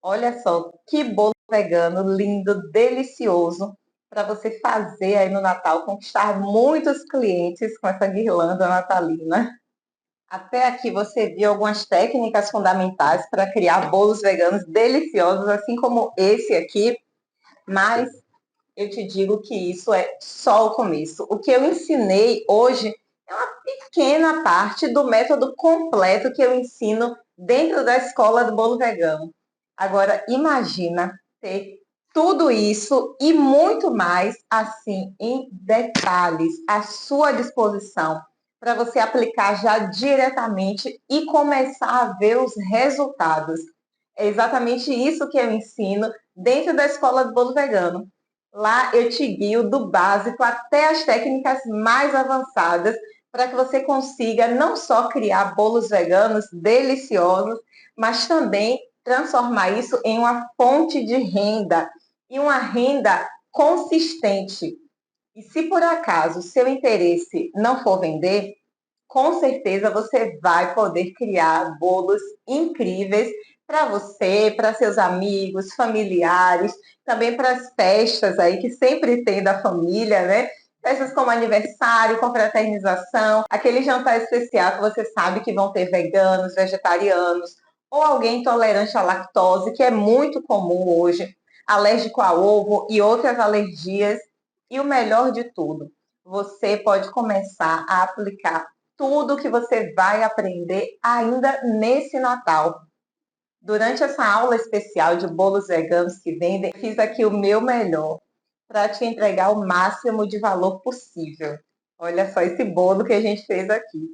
S1: Olha só que bolo vegano lindo, delicioso, para você fazer aí no Natal, conquistar muitos clientes com essa guirlanda natalina. Até aqui você viu algumas técnicas fundamentais para criar bolos veganos deliciosos, assim como esse aqui, mas eu te digo que isso é só o começo. O que eu ensinei hoje é uma pequena parte do método completo que eu ensino dentro da escola do bolo vegano. Agora, imagina ter tudo isso e muito mais, assim, em detalhes, à sua disposição, para você aplicar já diretamente e começar a ver os resultados. É exatamente isso que eu ensino dentro da escola do bolo vegano. Lá eu te guio do básico até as técnicas mais avançadas para que você consiga não só criar bolos veganos deliciosos, mas também transformar isso em uma fonte de renda e uma renda consistente. E se por acaso seu interesse não for vender, com certeza você vai poder criar bolos incríveis para você, para seus amigos, familiares, também para as festas aí que sempre tem da família, né? Festas como aniversário, confraternização, aquele jantar especial que você sabe que vão ter veganos, vegetarianos, ou alguém intolerante à lactose, que é muito comum hoje, alérgico a ovo e outras alergias. E o melhor de tudo, você pode começar a aplicar tudo que você vai aprender ainda nesse Natal. Durante essa aula especial de bolos veganos que vendem, fiz aqui o meu melhor para te entregar o máximo de valor possível. Olha só esse bolo que a gente fez aqui.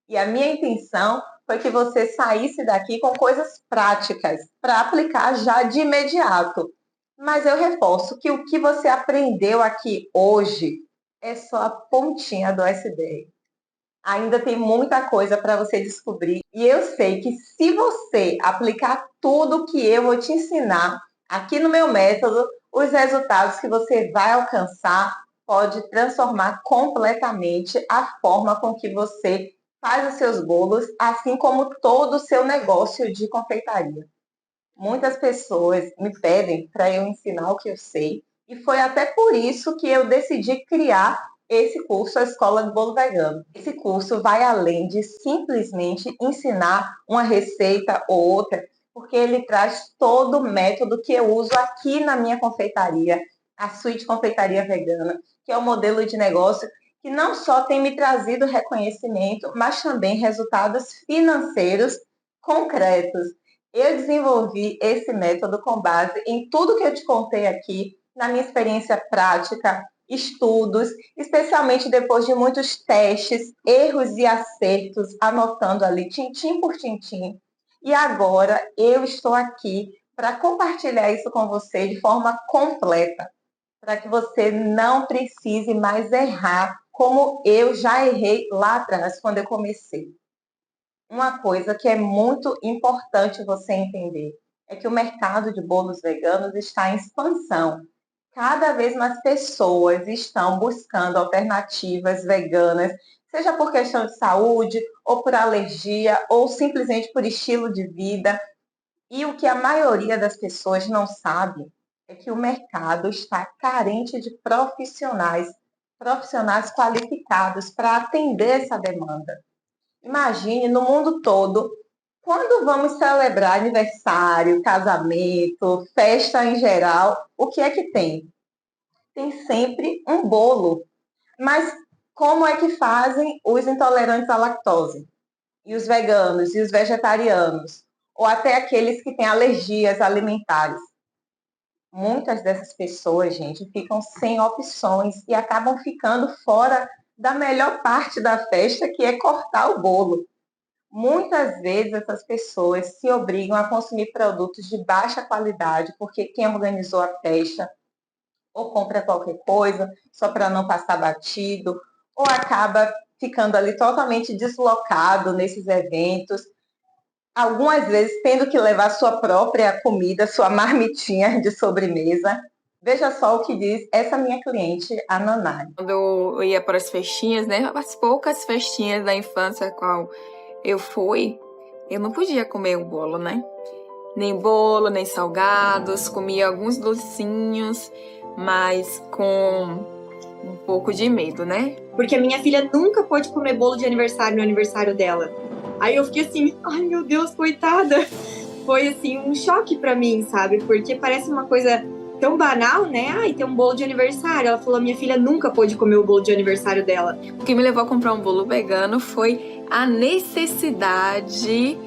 S1: E a minha intenção foi que você saísse daqui com coisas práticas para aplicar já de imediato. Mas eu reforço que o que você aprendeu aqui hoje é só a pontinha do iceberg. Ainda tem muita coisa para você descobrir. E eu sei que se você aplicar tudo que eu vou te ensinar aqui no meu método, os resultados que você vai alcançar pode transformar completamente a forma com que você faz os seus bolos, assim como todo o seu negócio de confeitaria. Muitas pessoas me pedem para eu ensinar o que eu sei, e foi até por isso que eu decidi criar esse curso, a Escola do Bolo Vegano. Esse curso vai além de simplesmente ensinar uma receita ou outra, porque ele traz todo o método que eu uso aqui na minha confeitaria, a Sweet Confeitaria Vegana, que é um modelo de negócio que não só tem me trazido reconhecimento, mas também resultados financeiros concretos. Eu desenvolvi esse método com base em tudo que eu te contei aqui, na minha experiência prática, estudos, especialmente depois de muitos testes, erros e acertos, anotando ali tintim por tintim. E agora eu estou aqui para compartilhar isso com você de forma completa, para que você não precise mais errar como eu já errei lá atrás, quando eu comecei. Uma coisa que é muito importante você entender é que o mercado de bolos veganos está em expansão. Cada vez mais pessoas estão buscando alternativas veganas, seja por questão de saúde, ou por alergia, ou simplesmente por estilo de vida. E o que a maioria das pessoas não sabe é que o mercado está carente de profissionais qualificados para atender essa demanda. Imagine, no mundo todo, quando vamos celebrar aniversário, casamento, festa em geral, o que é que tem? Tem sempre um bolo. Mas como é que fazem os intolerantes à lactose? E os veganos e os vegetarianos? Ou até aqueles que têm alergias alimentares? Muitas dessas pessoas, gente, ficam sem opções e acabam ficando fora da melhor parte da festa, que é cortar o bolo. Muitas vezes essas pessoas se obrigam a consumir produtos de baixa qualidade, porque quem organizou a festa ou compra qualquer coisa só para não passar batido, ou acaba ficando ali totalmente deslocado nesses eventos, algumas vezes tendo que levar sua própria comida, sua marmitinha de sobremesa. Veja só o que diz essa minha cliente, a Nanai.
S4: Quando eu ia para as festinhas, né? As poucas festinhas da infância a qual eu fui, eu não podia comer o bolo, né? Nem bolo, nem salgados, comia alguns docinhos, mas com um pouco de medo, né?
S2: Porque a minha filha nunca pôde comer bolo de aniversário no aniversário dela. Aí eu fiquei assim, ai meu Deus, coitada. Foi assim um choque pra mim, sabe? Porque parece uma coisa tão banal, né? Ai, tem um bolo de aniversário. Ela falou, minha filha nunca pôde comer o bolo de aniversário dela.
S4: O que me levou a comprar um bolo vegano foi a necessidade,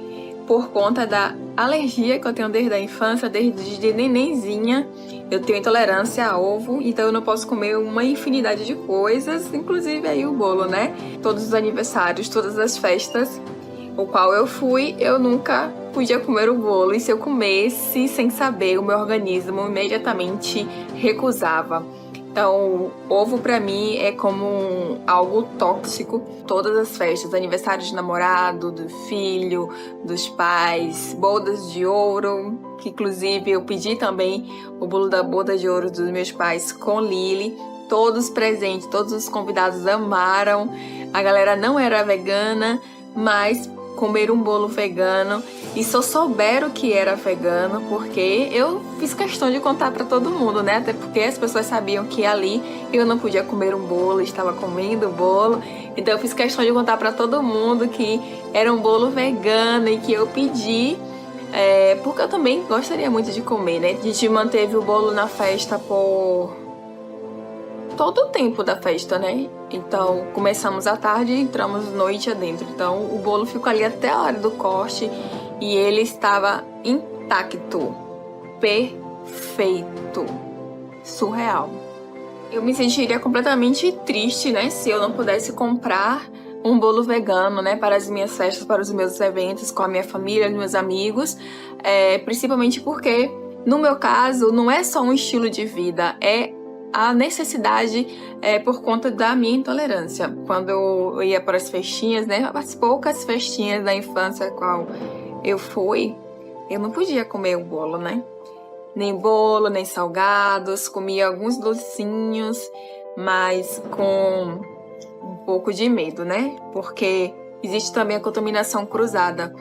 S4: por conta da alergia que eu tenho desde a infância, desde nenenzinha. Eu tenho intolerância a ovo, então eu não posso comer uma infinidade de coisas, inclusive aí o bolo, né? Todos os aniversários, todas as festas, o qual eu fui, eu nunca podia comer o bolo. E se eu comesse sem saber, o meu organismo imediatamente recusava. Então, ovo pra mim é como algo tóxico. Todas as festas, aniversário de namorado, do filho, dos pais, bodas de ouro, que inclusive eu pedi também o bolo da boda de ouro dos meus pais com Lili. Todos presentes, todos os convidados amaram. A galera não era vegana, mas comeram um bolo vegano e só souberam que era vegano porque eu fiz questão de contar para todo mundo, né? Até porque as pessoas sabiam que ali eu não podia comer um bolo, estava comendo o bolo. Então eu fiz questão de contar para todo mundo que era um bolo vegano e que eu pedi, porque eu também gostaria muito de comer, né? A gente manteve o bolo na festa por todo o tempo da festa, né? Então, começamos à tarde e entramos noite adentro. Então, o bolo ficou ali até a hora do corte e ele estava intacto, perfeito, surreal. Eu me sentiria completamente triste, né, se eu não pudesse comprar um bolo vegano, né, para as minhas festas, para os meus eventos com a minha família, os meus amigos, principalmente porque, no meu caso, não é só um estilo de vida, é a necessidade por conta da minha intolerância. Quando eu ia para as festinhas, né, as poucas festinhas da infância a qual eu fui, eu não podia comer o bolo, né? Nem bolo, nem salgados, comia alguns docinhos, mas com um pouco de medo, né? Porque existe também a contaminação cruzada.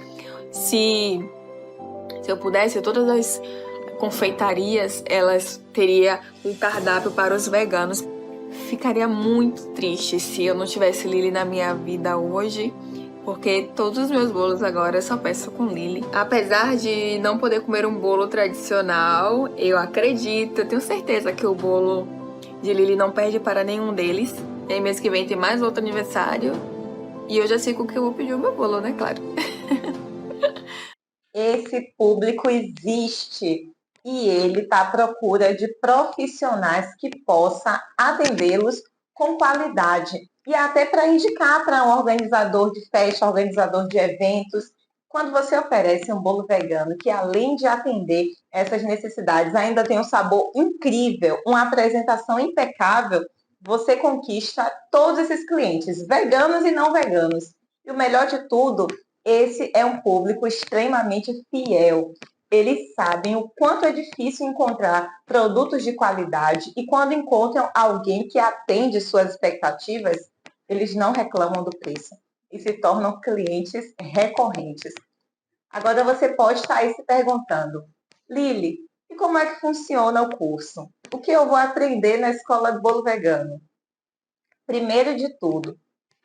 S4: Se eu pudesse, todas as confeitarias, elas teriam um cardápio para os veganos. ficaria muito triste se eu não tivesse Lili na minha vida hoje, porque todos os meus bolos agora eu só peço com Lili. Apesar de não poder comer um bolo tradicional, eu acredito, eu tenho certeza que o bolo de Lili não perde para nenhum deles. E aí mês que vem tem mais outro aniversário e eu já sei com que eu vou pedir o meu bolo, né? Claro.
S1: Esse público existe e ele está à procura de profissionais que possam atendê-los com qualidade e até para indicar para um organizador de festa, organizador de eventos. Quando você oferece um bolo vegano que, além de atender essas necessidades, ainda tem um sabor incrível, uma apresentação impecável, você conquista todos esses clientes, veganos e não veganos. E o melhor de tudo, esse é um público extremamente fiel. Eles sabem o quanto é difícil encontrar produtos de qualidade e quando encontram alguém que atende suas expectativas, eles não reclamam do preço e se tornam clientes recorrentes. Agora você pode estar aí se perguntando, Lili, e como é que funciona o curso? O que eu vou aprender na Escola do Bolo Vegano? Primeiro de tudo,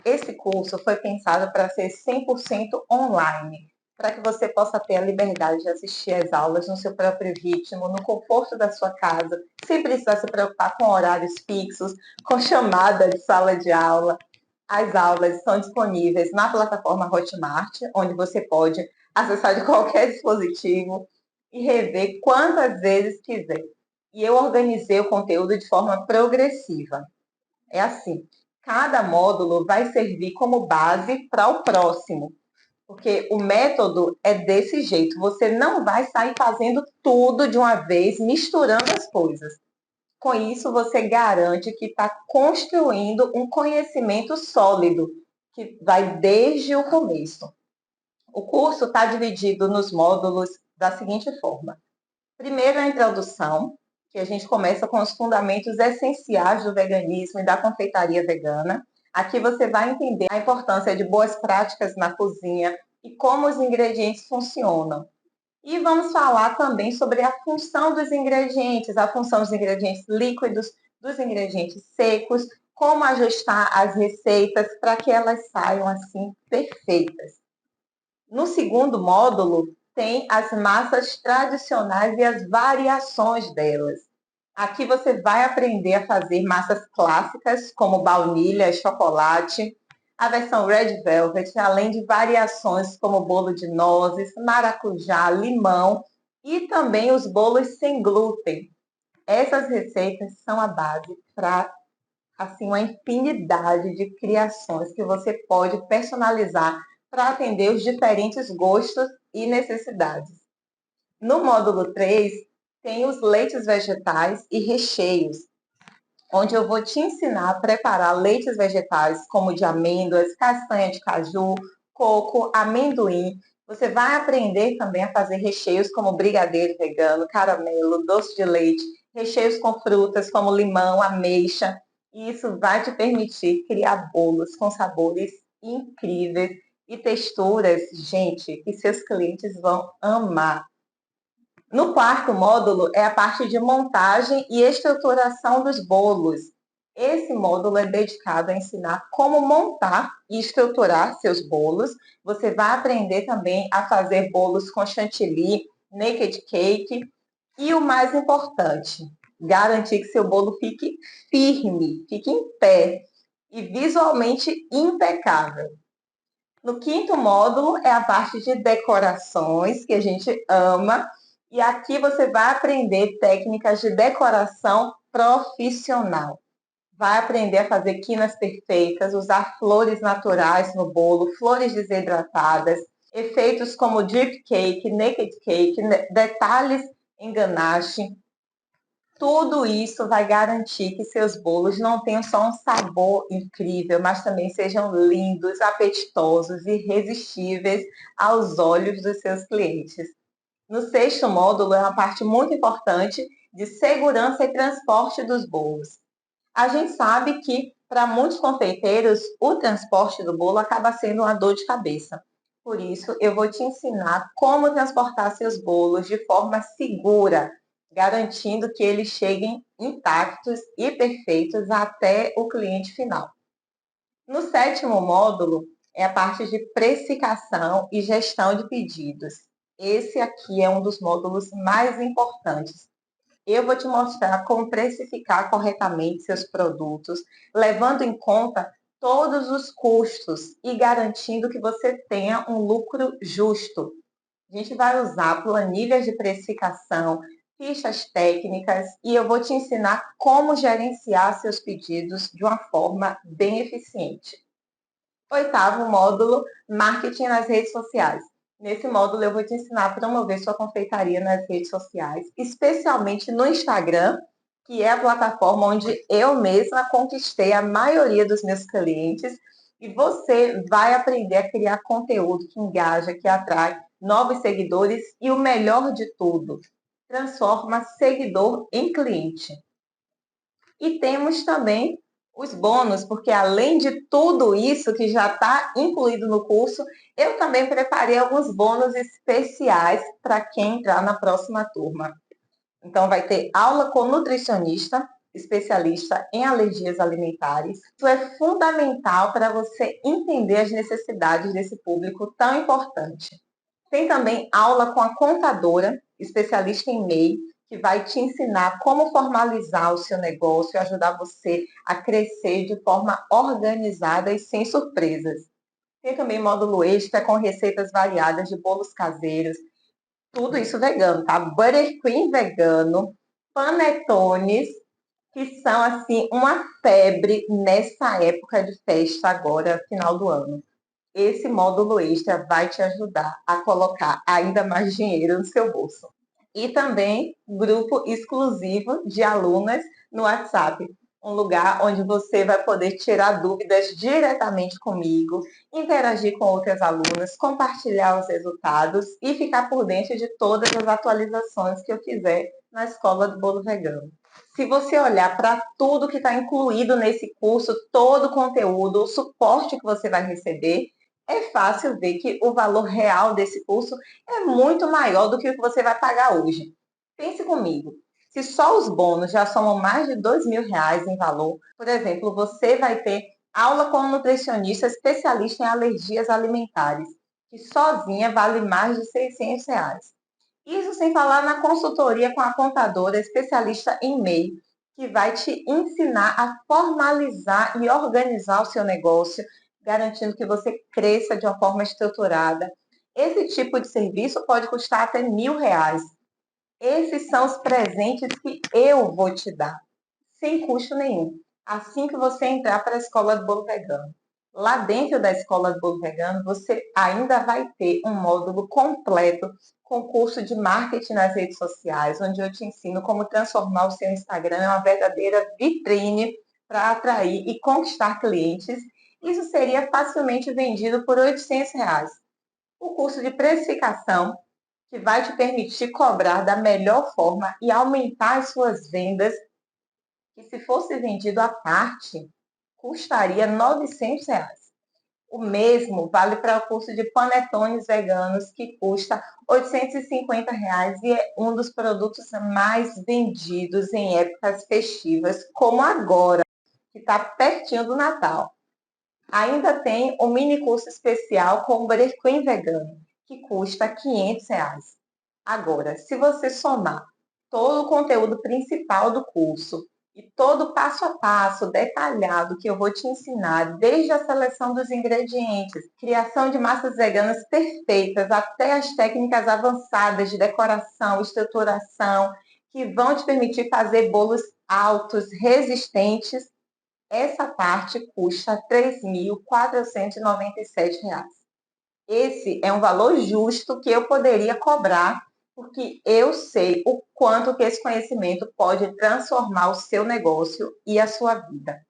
S1: esse curso foi pensado para ser 100% online, para que você possa ter a liberdade de assistir às aulas no seu próprio ritmo, no conforto da sua casa, sem precisar se preocupar com horários fixos, com chamada de sala de aula. As aulas estão disponíveis na plataforma Hotmart, onde você pode acessar de qualquer dispositivo e rever quantas vezes quiser. E eu organizei o conteúdo de forma progressiva. É assim, cada módulo vai servir como base para o próximo, porque o método é desse jeito, você não vai sair fazendo tudo de uma vez, misturando as coisas. Com isso, você garante que está construindo um conhecimento sólido, que vai desde o começo. O curso está dividido nos módulos da seguinte forma. Primeiro, a introdução, que a gente começa com os fundamentos essenciais do veganismo e da confeitaria vegana. Aqui você vai entender a importância de boas práticas na cozinha e como os ingredientes funcionam. E vamos falar também sobre a função dos ingredientes, a função dos ingredientes líquidos, dos ingredientes secos, como ajustar as receitas para que elas saiam assim perfeitas. No segundo módulo, tem as massas tradicionais e as variações delas. Aqui você vai aprender a fazer massas clássicas, como baunilha, chocolate, a versão Red Velvet, além de variações como bolo de nozes, maracujá, limão e também os bolos sem glúten. Essas receitas são a base para assim, uma infinidade de criações que você pode personalizar para atender os diferentes gostos e necessidades. No módulo 3, tem os leites vegetais e recheios, onde eu vou te ensinar a preparar leites vegetais como de amêndoas, castanha de caju, coco, amendoim. Você vai aprender também a fazer recheios como brigadeiro vegano, caramelo, doce de leite, recheios com frutas como limão, ameixa. E isso vai te permitir criar bolos com sabores incríveis e texturas, gente, que seus clientes vão amar. No quarto módulo é a parte de montagem e estruturação dos bolos. Esse módulo é dedicado a ensinar como montar e estruturar seus bolos. Você vai aprender também a fazer bolos com chantilly, naked cake e o mais importante, garantir que seu bolo fique firme, fique em pé e visualmente impecável. No quinto módulo é a parte de decorações, que a gente ama, e aqui você vai aprender técnicas de decoração profissional. Vai aprender a fazer quinas perfeitas, usar flores naturais no bolo, flores desidratadas, efeitos como drip cake, naked cake, detalhes em ganache. Tudo isso vai garantir que seus bolos não tenham só um sabor incrível, mas também sejam lindos, apetitosos e irresistíveis aos olhos dos seus clientes. No sexto módulo é uma parte muito importante de segurança e transporte dos bolos. A gente sabe que, para muitos confeiteiros, o transporte do bolo acaba sendo uma dor de cabeça. Por isso, eu vou te ensinar como transportar seus bolos de forma segura, garantindo que eles cheguem intactos e perfeitos até o cliente final. No 7º módulo, é a parte de precificação e gestão de pedidos. Esse aqui é um dos módulos mais importantes. Eu vou te mostrar como precificar corretamente seus produtos, levando em conta todos os custos e garantindo que você tenha um lucro justo. A gente vai usar planilhas de precificação, fichas técnicas e eu vou te ensinar como gerenciar seus pedidos de uma forma bem eficiente. 8º módulo, marketing nas redes sociais. Nesse módulo eu vou te ensinar a promover sua confeitaria nas redes sociais, especialmente no Instagram, que é a plataforma onde eu mesma conquistei a maioria dos meus clientes, e você vai aprender a criar conteúdo que engaja, que atrai novos seguidores e o melhor de tudo, transforma seguidor em cliente. E temos também os bônus, porque além de tudo isso que já está incluído no curso, eu também preparei alguns bônus especiais para quem entrar na próxima turma. Então, vai ter aula com nutricionista, especialista em alergias alimentares. Isso é fundamental para você entender as necessidades desse público tão importante. Tem também aula com a contadora, especialista em MEI, que vai te ensinar como formalizar o seu negócio e ajudar você a crescer de forma organizada e sem surpresas. Tem também módulo extra com receitas variadas de bolos caseiros, tudo isso vegano, tá? Buttercream vegano, panetones, que são, assim, uma febre nessa época de festa agora, final do ano. Esse módulo extra vai te ajudar a colocar ainda mais dinheiro no seu bolso. E também grupo exclusivo de alunas no WhatsApp, um lugar onde você vai poder tirar dúvidas diretamente comigo, interagir com outras alunas, compartilhar os resultados e ficar por dentro de todas as atualizações que eu fizer na Escola do Bolo Vegano. Se você olhar para tudo que está incluído nesse curso, todo o conteúdo, o suporte que você vai receber, é fácil ver que o valor real desse curso é muito maior do que o que você vai pagar hoje. Pense comigo, se só os bônus já somam mais de R$ 2.000 em valor, por exemplo, você vai ter aula com um nutricionista especialista em alergias alimentares, que sozinha vale mais de R$ 600. Isso sem falar na consultoria com a contadora especialista em MEI, que vai te ensinar a formalizar e organizar o seu negócio, garantindo que você cresça de uma forma estruturada. Esse tipo de serviço pode custar até R$ 1.000. Esses são os presentes que eu vou te dar, sem custo nenhum, assim que você entrar para a Escola do Bolo Vegano. Lá dentro da Escola do Bolo Vegano, você ainda vai ter um módulo completo com curso de marketing nas redes sociais, onde eu te ensino como transformar o seu Instagram em uma verdadeira vitrine para atrair e conquistar clientes. Isso seria facilmente vendido por R$ 800. O curso de precificação, que vai te permitir cobrar da melhor forma e aumentar as suas vendas, que se fosse vendido à parte, custaria R$ 900. O mesmo vale para o curso de panetones veganos, que custa R$ 850 e é um dos produtos mais vendidos em épocas festivas, como agora, que está pertinho do Natal. Ainda tem um mini curso especial com o Buttercream vegano, que custa R$ 500. Agora, se você somar todo o conteúdo principal do curso e todo o passo a passo detalhado que eu vou te ensinar, desde a seleção dos ingredientes, criação de massas veganas perfeitas, até as técnicas avançadas de decoração, estruturação, que vão te permitir fazer bolos altos, resistentes, essa parte custa R$ 3.497. Esse é um valor justo que eu poderia cobrar, porque eu sei o quanto que esse conhecimento pode transformar o seu negócio e a sua vida.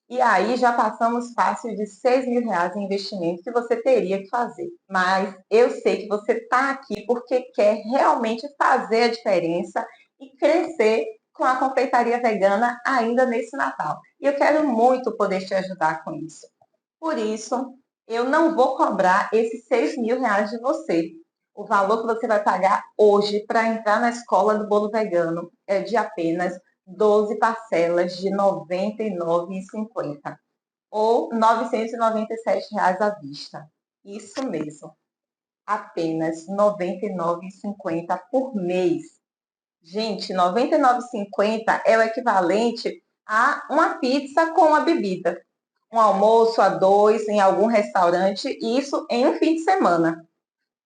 S1: E aí já passamos fácil de R$ 6.000 em investimento que você teria que fazer. Mas eu sei que você está aqui porque quer realmente fazer a diferença e crescer com a confeitaria vegana ainda nesse Natal. E eu quero muito poder te ajudar com isso. Por isso, eu não vou cobrar esses R$ 6.000 de você. O valor que você vai pagar hoje para entrar na Escola do Bolo Vegano é de apenas 12 parcelas de R$ 99,50 ou R$ 997 à vista. Isso mesmo, apenas R$ 99,50 por mês. Gente, R$ 99,50 é o equivalente a uma pizza com uma bebida. Um almoço a dois em algum restaurante, e isso em um fim de semana.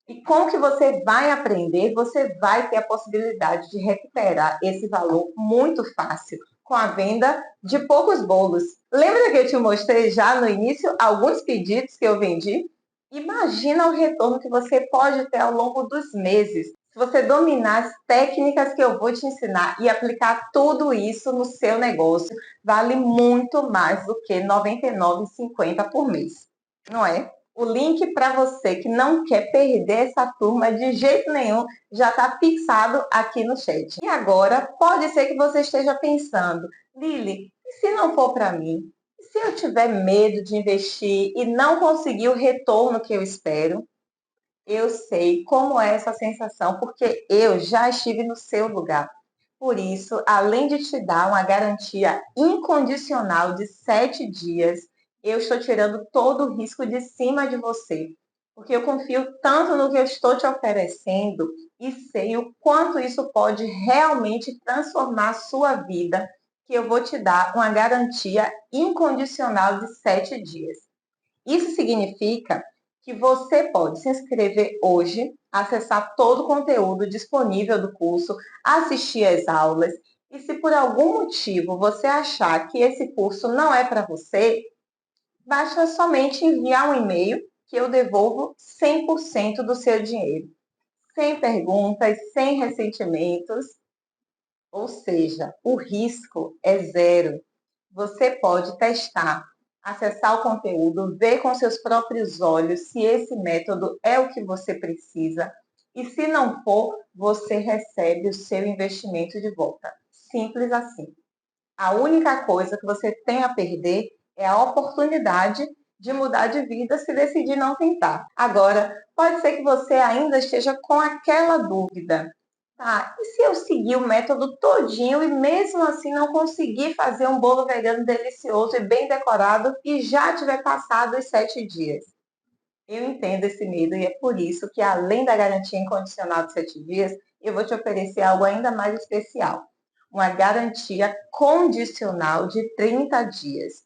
S1: E com o que você vai aprender, você vai ter a possibilidade de recuperar esse valor muito fácil, com a venda de poucos bolos. Lembra que eu te mostrei já no início alguns pedidos que eu vendi? Imagina o retorno que você pode ter ao longo dos meses. Se você dominar as técnicas que eu vou te ensinar e aplicar tudo isso no seu negócio, vale muito mais do que R$ 99,50 por mês, não é? O link para você que não quer perder essa turma de jeito nenhum já está fixado aqui no chat. E agora, pode ser que você esteja pensando, Lili, e se não for para mim? E se eu tiver medo de investir e não conseguir o retorno que eu espero? Eu sei como é essa sensação, porque eu já estive no seu lugar. Por isso, além de te dar uma garantia incondicional de 7 dias, eu estou tirando todo o risco de cima de você. Porque eu confio tanto no que eu estou te oferecendo e sei o quanto isso pode realmente transformar a sua vida, que eu vou te dar uma garantia incondicional de 7 dias. Isso significa que você pode se inscrever hoje, acessar todo o conteúdo disponível do curso, assistir às aulas, e se por algum motivo você achar que esse curso não é para você, basta somente enviar um e-mail que eu devolvo 100% do seu dinheiro, sem perguntas, sem ressentimentos, ou seja, o risco é zero. Você pode testar, acessar o conteúdo, ver com seus próprios olhos se esse método é o que você precisa. E se não for, você recebe o seu investimento de volta. Simples assim. A única coisa que você tem a perder é a oportunidade de mudar de vida se decidir não tentar. Agora, pode ser que você ainda esteja com aquela dúvida. Tá, e se eu seguir o método todinho e mesmo assim não conseguir fazer um bolo vegano delicioso e bem decorado e já tiver passado os 7 dias? Eu entendo esse medo e é por isso que, além da garantia incondicional de 7 dias, eu vou te oferecer algo ainda mais especial. Uma garantia condicional de 30 dias.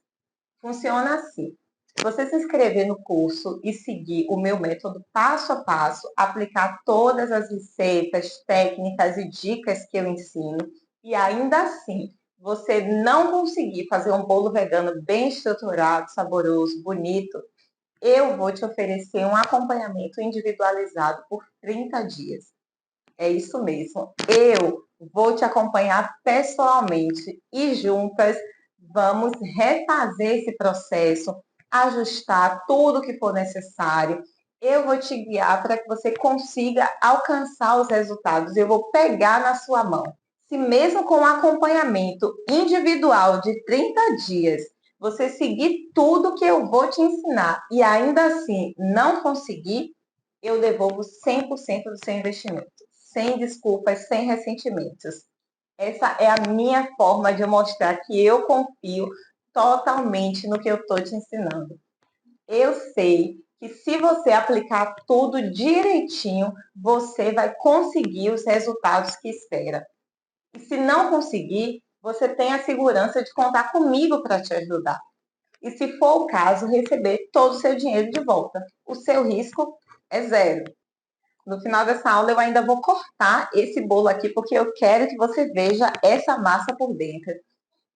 S1: Funciona assim. Se você se inscrever no curso e seguir o meu método passo a passo, aplicar todas as receitas, técnicas e dicas que eu ensino, e ainda assim você não conseguir fazer um bolo vegano bem estruturado, saboroso, bonito, eu vou te oferecer um acompanhamento individualizado por 30 dias. É isso mesmo. Eu vou te acompanhar pessoalmente e juntas vamos refazer esse processo, ajustar tudo que for necessário. Eu vou te guiar para que você consiga alcançar os resultados. Eu vou pegar na sua mão. Se mesmo com um acompanhamento individual de 30 dias, você seguir tudo que eu vou te ensinar e ainda assim não conseguir, eu devolvo 100% do seu investimento. Sem desculpas, sem ressentimentos. Essa é a minha forma de mostrar que eu confio totalmente no que eu estou te ensinando. Eu sei que se você aplicar tudo direitinho, você vai conseguir os resultados que espera. E se não conseguir, você tem a segurança de contar comigo para te ajudar. E se for o caso, receber todo o seu dinheiro de volta. O seu risco é zero. No final dessa aula, eu ainda vou cortar esse bolo aqui, porque eu quero que você veja essa massa por dentro.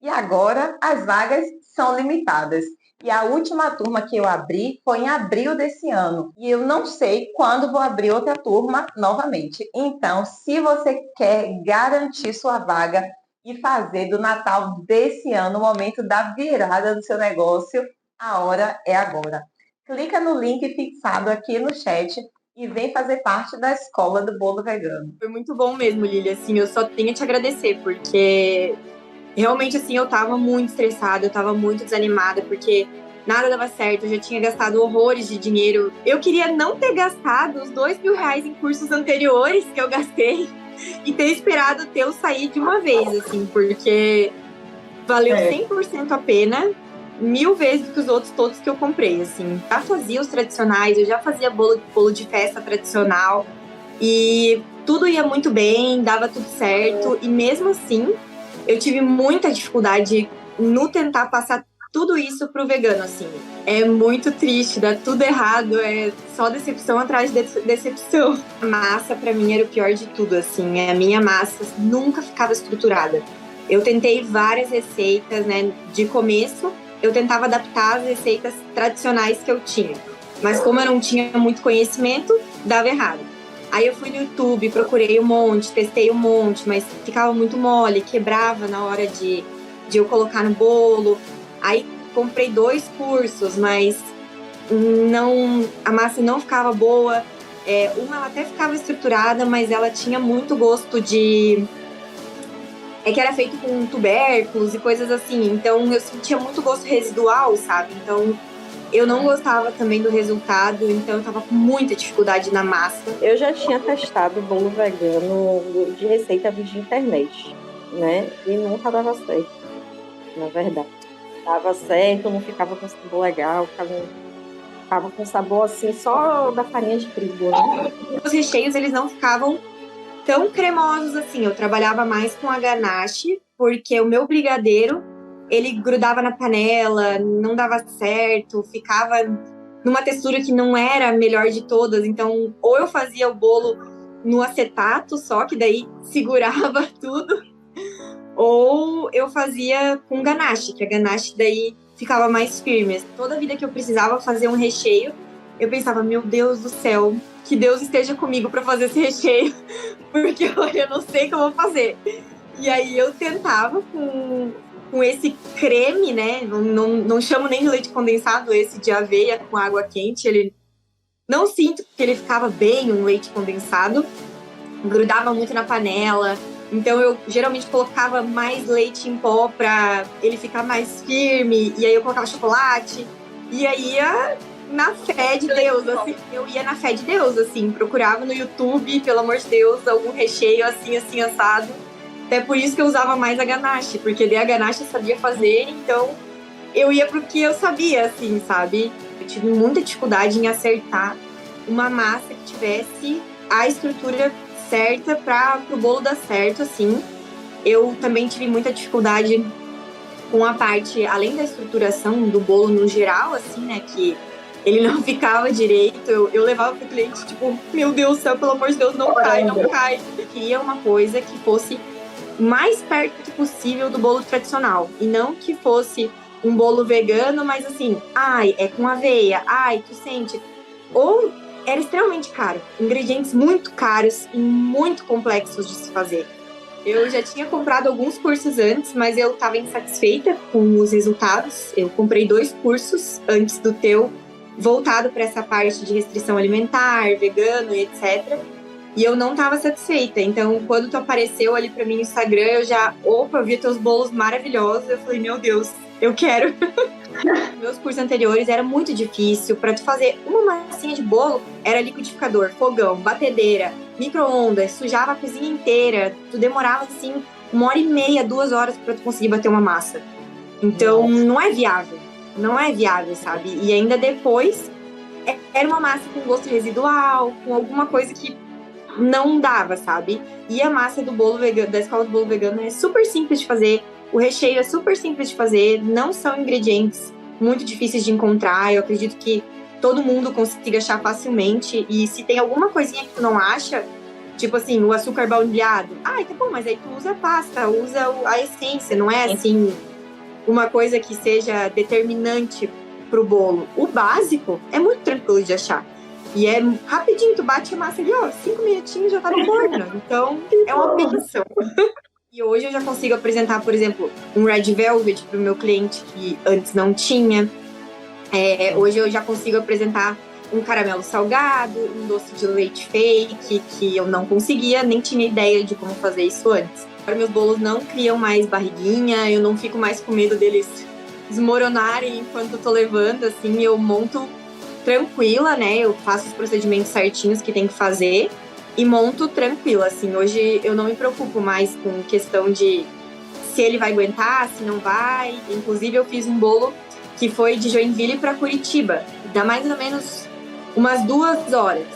S1: E agora, as vagas são limitadas. E a última turma que eu abri foi em abril desse ano. E eu não sei quando vou abrir outra turma novamente. Então, se você quer garantir sua vaga e fazer do Natal desse ano o momento da virada do seu negócio, a hora é agora. Clica no link fixado aqui no chat e vem fazer parte da escola do bolo vegano.
S5: Foi muito bom mesmo, Lili. Assim, eu só tenho a te agradecer, porque realmente, assim, eu tava muito estressada, eu tava muito desanimada, porque nada dava certo, eu já tinha gastado horrores de dinheiro. Eu queria não ter gastado os R$ 2.000 em cursos anteriores que eu gastei. e ter esperado o teu sair de uma vez, assim, porque valeu 100% a pena, 1000 vezes do que os outros todos que eu comprei, assim. Já fazia os tradicionais, eu já fazia bolo de festa tradicional e tudo ia muito bem, dava tudo certo, e mesmo assim eu tive muita dificuldade no tentar passar tudo isso pro vegano, assim. É muito triste, dá tudo errado, é só decepção atrás de decepção. A massa, pra mim, era o pior de tudo, assim. A minha massa nunca ficava estruturada. Eu tentei várias receitas, né? De começo, eu tentava adaptar as receitas tradicionais que eu tinha. Mas como eu não tinha muito conhecimento, dava errado. Aí eu fui no YouTube, procurei um monte, testei um monte, mas ficava muito mole, quebrava na hora de eu colocar no bolo. Aí comprei 2 cursos, mas a massa não ficava boa. Uma ela até ficava estruturada, mas ela tinha muito gosto de... que era feito com tubérculos e coisas assim. Então eu sentia muito gosto residual, sabe? Então eu não gostava também do resultado, então eu tava com muita dificuldade na massa.
S6: Eu já tinha testado bolo vegano de receita de internet, né? E nunca dava certo, na verdade. Dava certo, não ficava com sabor legal, ficava com sabor assim só da farinha de trigo, né?
S5: Os recheios, eles não ficavam tão cremosos assim. Eu trabalhava mais com a ganache, porque o meu brigadeiro, ele grudava na panela, não dava certo, ficava numa textura que não era a melhor de todas. Então, ou eu fazia o bolo no acetato só, que daí segurava tudo, ou eu fazia com ganache, que a ganache daí ficava mais firme. Toda vida que eu precisava fazer um recheio, eu pensava, meu Deus do céu, que Deus esteja comigo para fazer esse recheio, porque olha, eu não sei como eu vou fazer. E aí eu tentava com esse creme, né? Não chamo nem de leite condensado, esse de aveia com água quente. Ele não sinto que ele ficava bem um leite condensado, grudava muito na panela. Então eu geralmente colocava mais leite em pó para ele ficar mais firme, e aí eu colocava chocolate, e aí ia na fé de Deus, assim. Eu ia na fé de Deus, assim, procurava no YouTube, pelo amor de Deus, algum recheio assim, assado. Até por isso que eu usava mais a ganache, porque daí a ganache eu sabia fazer, então eu ia pro que eu sabia, assim, sabe? Eu tive muita dificuldade em acertar uma massa que tivesse a estrutura certa para o bolo dar certo, assim. Eu também tive muita dificuldade com a parte, além da estruturação do bolo no geral, assim, né, que ele não ficava direito. Eu levava pro cliente, tipo, meu Deus do céu, pelo amor de Deus, não cai, não cai. Eu queria uma coisa que fosse mais perto possível do bolo tradicional, e não que fosse um bolo vegano, mas assim, ai, é com aveia, ai, tu sente. Ou era extremamente caro, ingredientes muito caros e muito complexos de se fazer. Eu já tinha comprado alguns cursos antes, mas eu estava insatisfeita com os resultados. Eu comprei 2 cursos antes do teu, voltado para essa parte de restrição alimentar, vegano e etc. E eu não estava satisfeita. Então, quando tu apareceu ali para mim no Instagram, eu vi teus bolos maravilhosos. Eu falei, meu Deus, eu quero. Meus cursos anteriores era muito difícil. Para tu fazer uma massinha de bolo, era liquidificador, fogão, batedeira, micro-ondas, sujava a cozinha inteira. Tu demorava, assim, 1h30, 2 horas para tu conseguir bater uma massa. Então, não é viável. Não é viável, sabe? E ainda depois, era uma massa com gosto residual, com alguma coisa que não dava, sabe? E a massa do bolo vegano, da escola do bolo vegano, é super simples de fazer. O recheio é super simples de fazer. Não são ingredientes muito difíceis de encontrar. Eu acredito que todo mundo consiga achar facilmente. E se tem alguma coisinha que tu não acha, tipo assim, o açúcar baunilhado, tá bom, mas aí tu usa a pasta, usa a essência. Não é assim uma coisa que seja determinante pro bolo. O básico é muito tranquilo de achar. E é rapidinho, tu bate a massa ali, 5 minutinhos já tá no forno. Então, é uma benção. E hoje eu já consigo apresentar, por exemplo, um Red Velvet pro meu cliente que antes não tinha. Hoje eu já consigo apresentar um caramelo salgado, um doce de leite fake, que eu não conseguia, nem tinha ideia de como fazer isso antes. Agora meus bolos não criam mais barriguinha, eu não fico mais com medo deles desmoronarem enquanto eu tô levando, assim, eu monto tranquila, né? Eu faço os procedimentos certinhos que tem que fazer e monto tranquilo, assim. Hoje eu não me preocupo mais com questão de se ele vai aguentar, se não vai. Inclusive eu fiz um bolo que foi de Joinville para Curitiba. Dá mais ou menos umas 2 horas.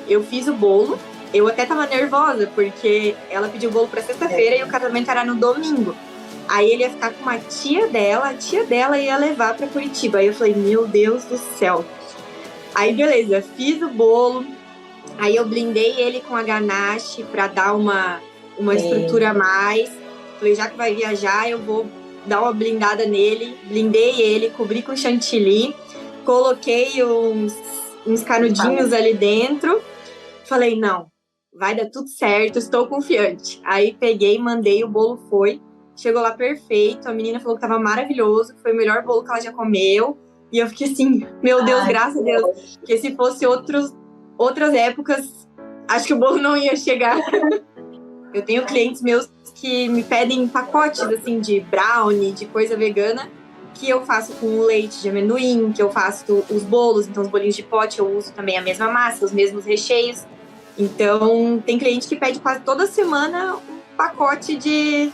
S5: Eu fiz o bolo, eu até tava nervosa, porque ela pediu o bolo pra sexta-feira e o casamento era no domingo. Aí ele ia ficar com uma tia dela, a tia dela ia levar pra Curitiba. Aí eu falei, meu Deus do céu. Aí beleza, fiz o bolo, aí eu blindei ele com a ganache pra dar uma estrutura a mais. Falei, já que vai viajar, eu vou dar uma blindada nele. Blindei ele, cobri com chantilly, coloquei uns canudinhos ali dentro. Falei, não, vai dar tudo certo, estou confiante. Aí peguei, mandei, o bolo foi. Chegou lá perfeito, a menina falou que tava maravilhoso, que foi o melhor bolo que ela já comeu. E eu fiquei assim, meu Deus, graças a Deus. Porque se fosse outras épocas, acho que o bolo não ia chegar. Eu tenho clientes meus que me pedem pacotes, assim, de brownie, de coisa vegana, que eu faço com leite de amendoim, que eu faço os bolos, então os bolinhos de pote eu uso também a mesma massa, os mesmos recheios. Então, tem cliente que pede quase toda semana um pacote de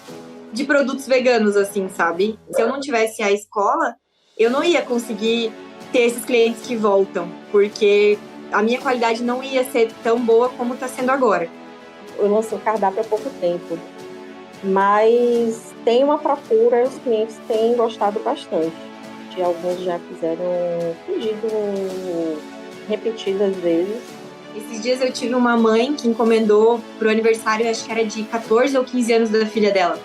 S5: produtos veganos, assim, sabe? Se eu não tivesse a escola, eu não ia conseguir ter esses clientes que voltam, porque a minha qualidade não ia ser tão boa como está sendo agora.
S6: Eu lancei o cardápio há pouco tempo, mas tem uma procura, os clientes têm gostado bastante. De alguns já fizeram pedido repetidas vezes.
S5: Esses dias eu tive uma mãe que encomendou pro aniversário, acho que era de 14 ou 15 anos da filha dela.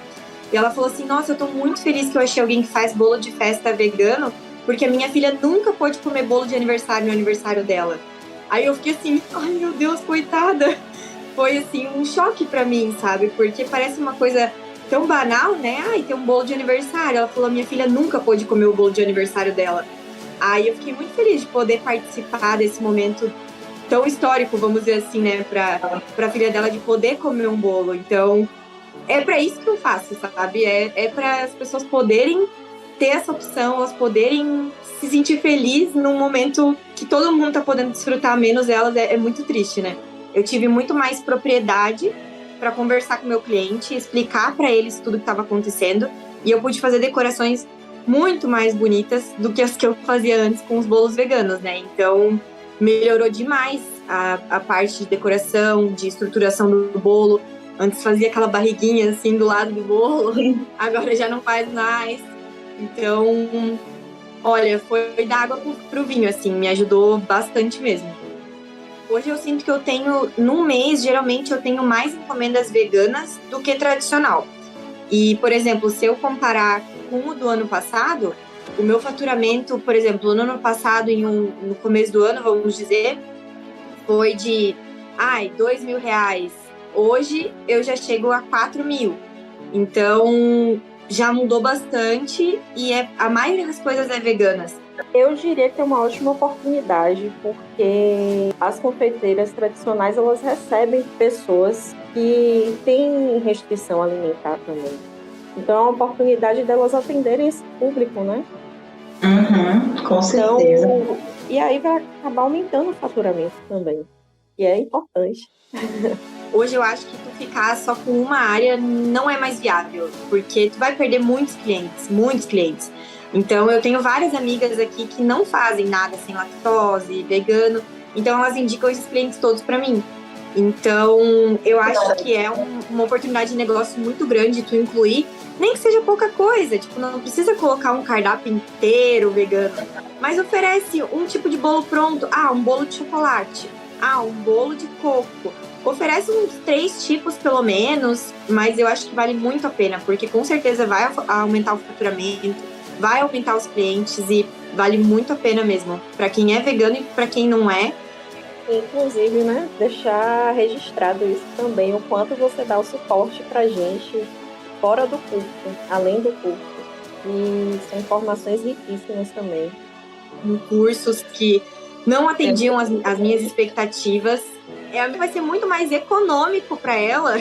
S5: E ela falou assim, nossa, eu tô muito feliz que eu achei alguém que faz bolo de festa vegano, porque a minha filha nunca pôde comer bolo de aniversário no aniversário dela. Aí eu fiquei assim, ai meu Deus, coitada. Foi assim, um choque pra mim, sabe? Porque parece uma coisa tão banal, né? Ai, tem um bolo de aniversário. Ela falou, minha filha nunca pôde comer o bolo de aniversário dela. Aí eu fiquei muito feliz de poder participar desse momento tão histórico, vamos dizer assim, né? Pra filha dela de poder comer um bolo. Então, é pra isso que eu faço, sabe? É para as pessoas poderem ter essa opção, elas poderem se sentir feliz num momento que todo mundo tá podendo desfrutar, menos elas. É muito triste, né? Eu tive muito mais propriedade para conversar com o meu cliente, explicar para eles tudo que estava acontecendo, e eu pude fazer decorações muito mais bonitas do que as que eu fazia antes com os bolos veganos, né? Então, melhorou demais a parte de decoração, de estruturação do bolo. Antes fazia aquela barriguinha assim do lado do bolo, agora já não faz mais. Então, olha, foi da água pro vinho, assim, me ajudou bastante mesmo. Hoje eu sinto que eu tenho, num mês, geralmente eu tenho mais encomendas veganas do que tradicional. E, por exemplo, se eu comparar com o do ano passado, o meu faturamento, por exemplo, no ano passado, no começo do ano, vamos dizer, foi de R$2.000. Hoje eu já chego a 4.000. Então, já mudou bastante e a maioria das coisas é veganas.
S6: Eu diria que é uma ótima oportunidade, porque as confeiteiras tradicionais, elas recebem pessoas que têm restrição alimentar também. Então, é uma oportunidade delas atenderem esse público, né?
S1: Com certeza.
S6: E aí vai acabar aumentando o faturamento também, que é importante.
S5: Hoje eu acho que tu ficar só com uma área não é mais viável, porque tu vai perder muitos clientes. Então, eu tenho várias amigas aqui que não fazem nada sem lactose, vegano. Então, elas indicam esses clientes todos para mim. Então, eu acho que é uma oportunidade de negócio muito grande tu incluir, nem que seja pouca coisa. Tipo, não precisa colocar um cardápio inteiro vegano. Mas oferece um tipo de bolo pronto. Um bolo de chocolate. Um bolo de coco. Oferece uns 3 tipos, pelo menos. Mas eu acho que vale muito a pena, porque com certeza vai aumentar o faturamento, vai aumentar os clientes e vale muito a pena mesmo, para quem é vegano e para quem não é.
S6: Inclusive, né, deixar registrado isso também, o quanto você dá o suporte pra gente fora do curso, além do curso. E são informações riquíssimas também.
S5: Em cursos que não atendiam as minhas expectativas. Vai ser muito mais econômico para ela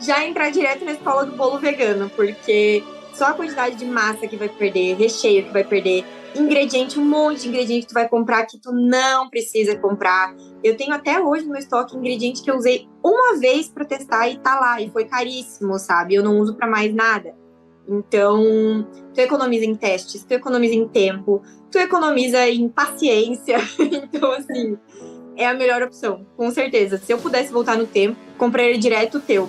S5: já entrar direto na escola do bolo vegano, porque só a quantidade de massa que vai perder, recheio que vai perder, ingrediente, um monte de ingrediente que tu vai comprar que tu não precisa comprar. Eu tenho até hoje no meu estoque ingrediente que eu usei uma vez para testar e tá lá, e foi caríssimo, sabe? Eu não uso para mais nada. Então, tu economiza em testes, tu economiza em tempo, tu economiza em paciência. Então, assim, é a melhor opção, com certeza. Se eu pudesse voltar no tempo, compraria direto o teu.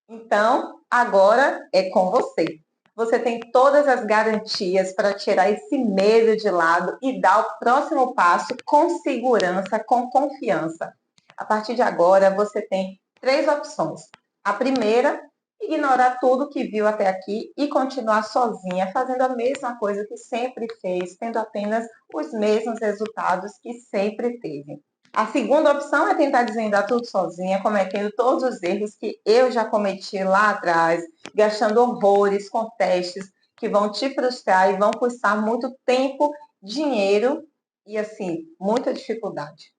S1: Então, agora é com você. Você tem todas as garantias para tirar esse medo de lado e dar o próximo passo com segurança, com confiança. A partir de agora, você tem 3 opções. A primeira, ignorar tudo que viu até aqui e continuar sozinha, fazendo a mesma coisa que sempre fez, tendo apenas os mesmos resultados que sempre teve. A segunda opção é tentar desvendar tudo sozinha, cometendo todos os erros que eu já cometi lá atrás, gastando horrores com testes que vão te frustrar e vão custar muito tempo, dinheiro e, assim, muita dificuldade.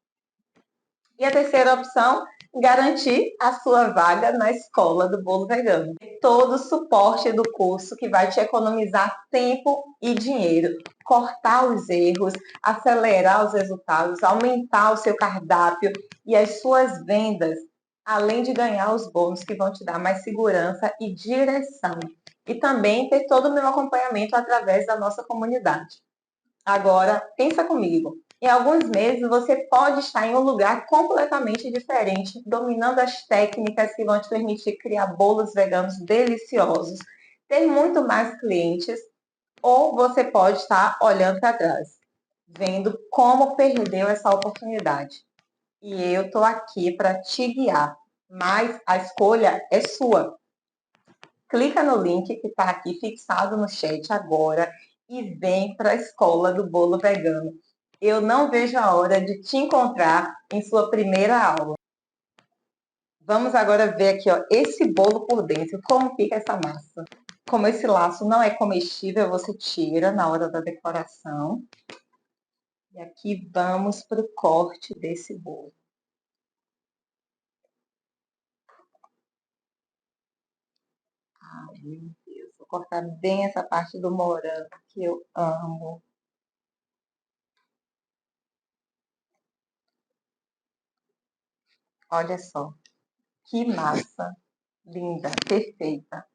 S1: E a terceira opção, garantir a sua vaga na escola do bolo vegano. Todo o suporte do curso que vai te economizar tempo e dinheiro, cortar os erros, acelerar os resultados, aumentar o seu cardápio e as suas vendas, além de ganhar os bônus que vão te dar mais segurança e direção. E também ter todo o meu acompanhamento através da nossa comunidade. Agora, pensa comigo. Em alguns meses, você pode estar em um lugar completamente diferente, dominando as técnicas que vão te permitir criar bolos veganos deliciosos, ter muito mais clientes, ou você pode estar olhando para trás, vendo como perdeu essa oportunidade. E eu estou aqui para te guiar, mas a escolha é sua. Clica no link que está aqui fixado no chat agora e vem para a escola do bolo vegano. Eu não vejo a hora de te encontrar em sua primeira aula. Vamos agora ver aqui, ó, esse bolo por dentro, como fica essa massa. Como esse laço não é comestível, você tira na hora da decoração. E aqui vamos para o corte desse bolo. Ai, meu Deus, vou cortar bem essa parte do morango que eu amo. Olha só, que massa linda, perfeita.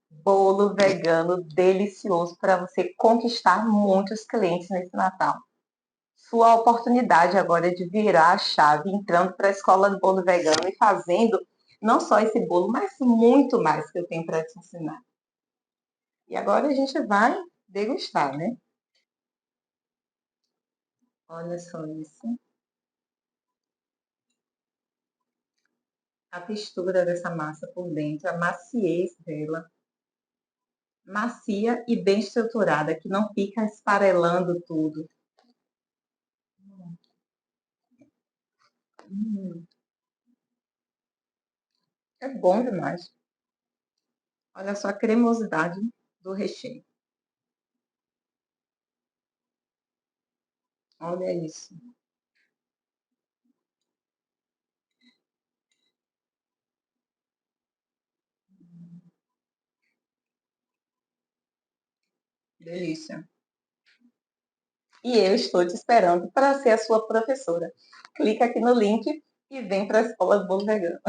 S1: Bolo vegano delicioso para você conquistar muitos clientes nesse Natal. Sua oportunidade agora é de virar a chave, entrando para a escola do bolo vegano e fazendo não só esse bolo, mas muito mais que eu tenho para te ensinar. E agora a gente vai degustar, né? Olha só isso. A textura dessa massa por dentro, a maciez dela. Macia e bem estruturada, que não fica esfarelando tudo. É bom demais. Olha só a cremosidade do recheio. Olha isso. Delícia. E eu estou te esperando para ser a sua professora. Clica aqui no link e vem para a Escola do Bolo Vegano.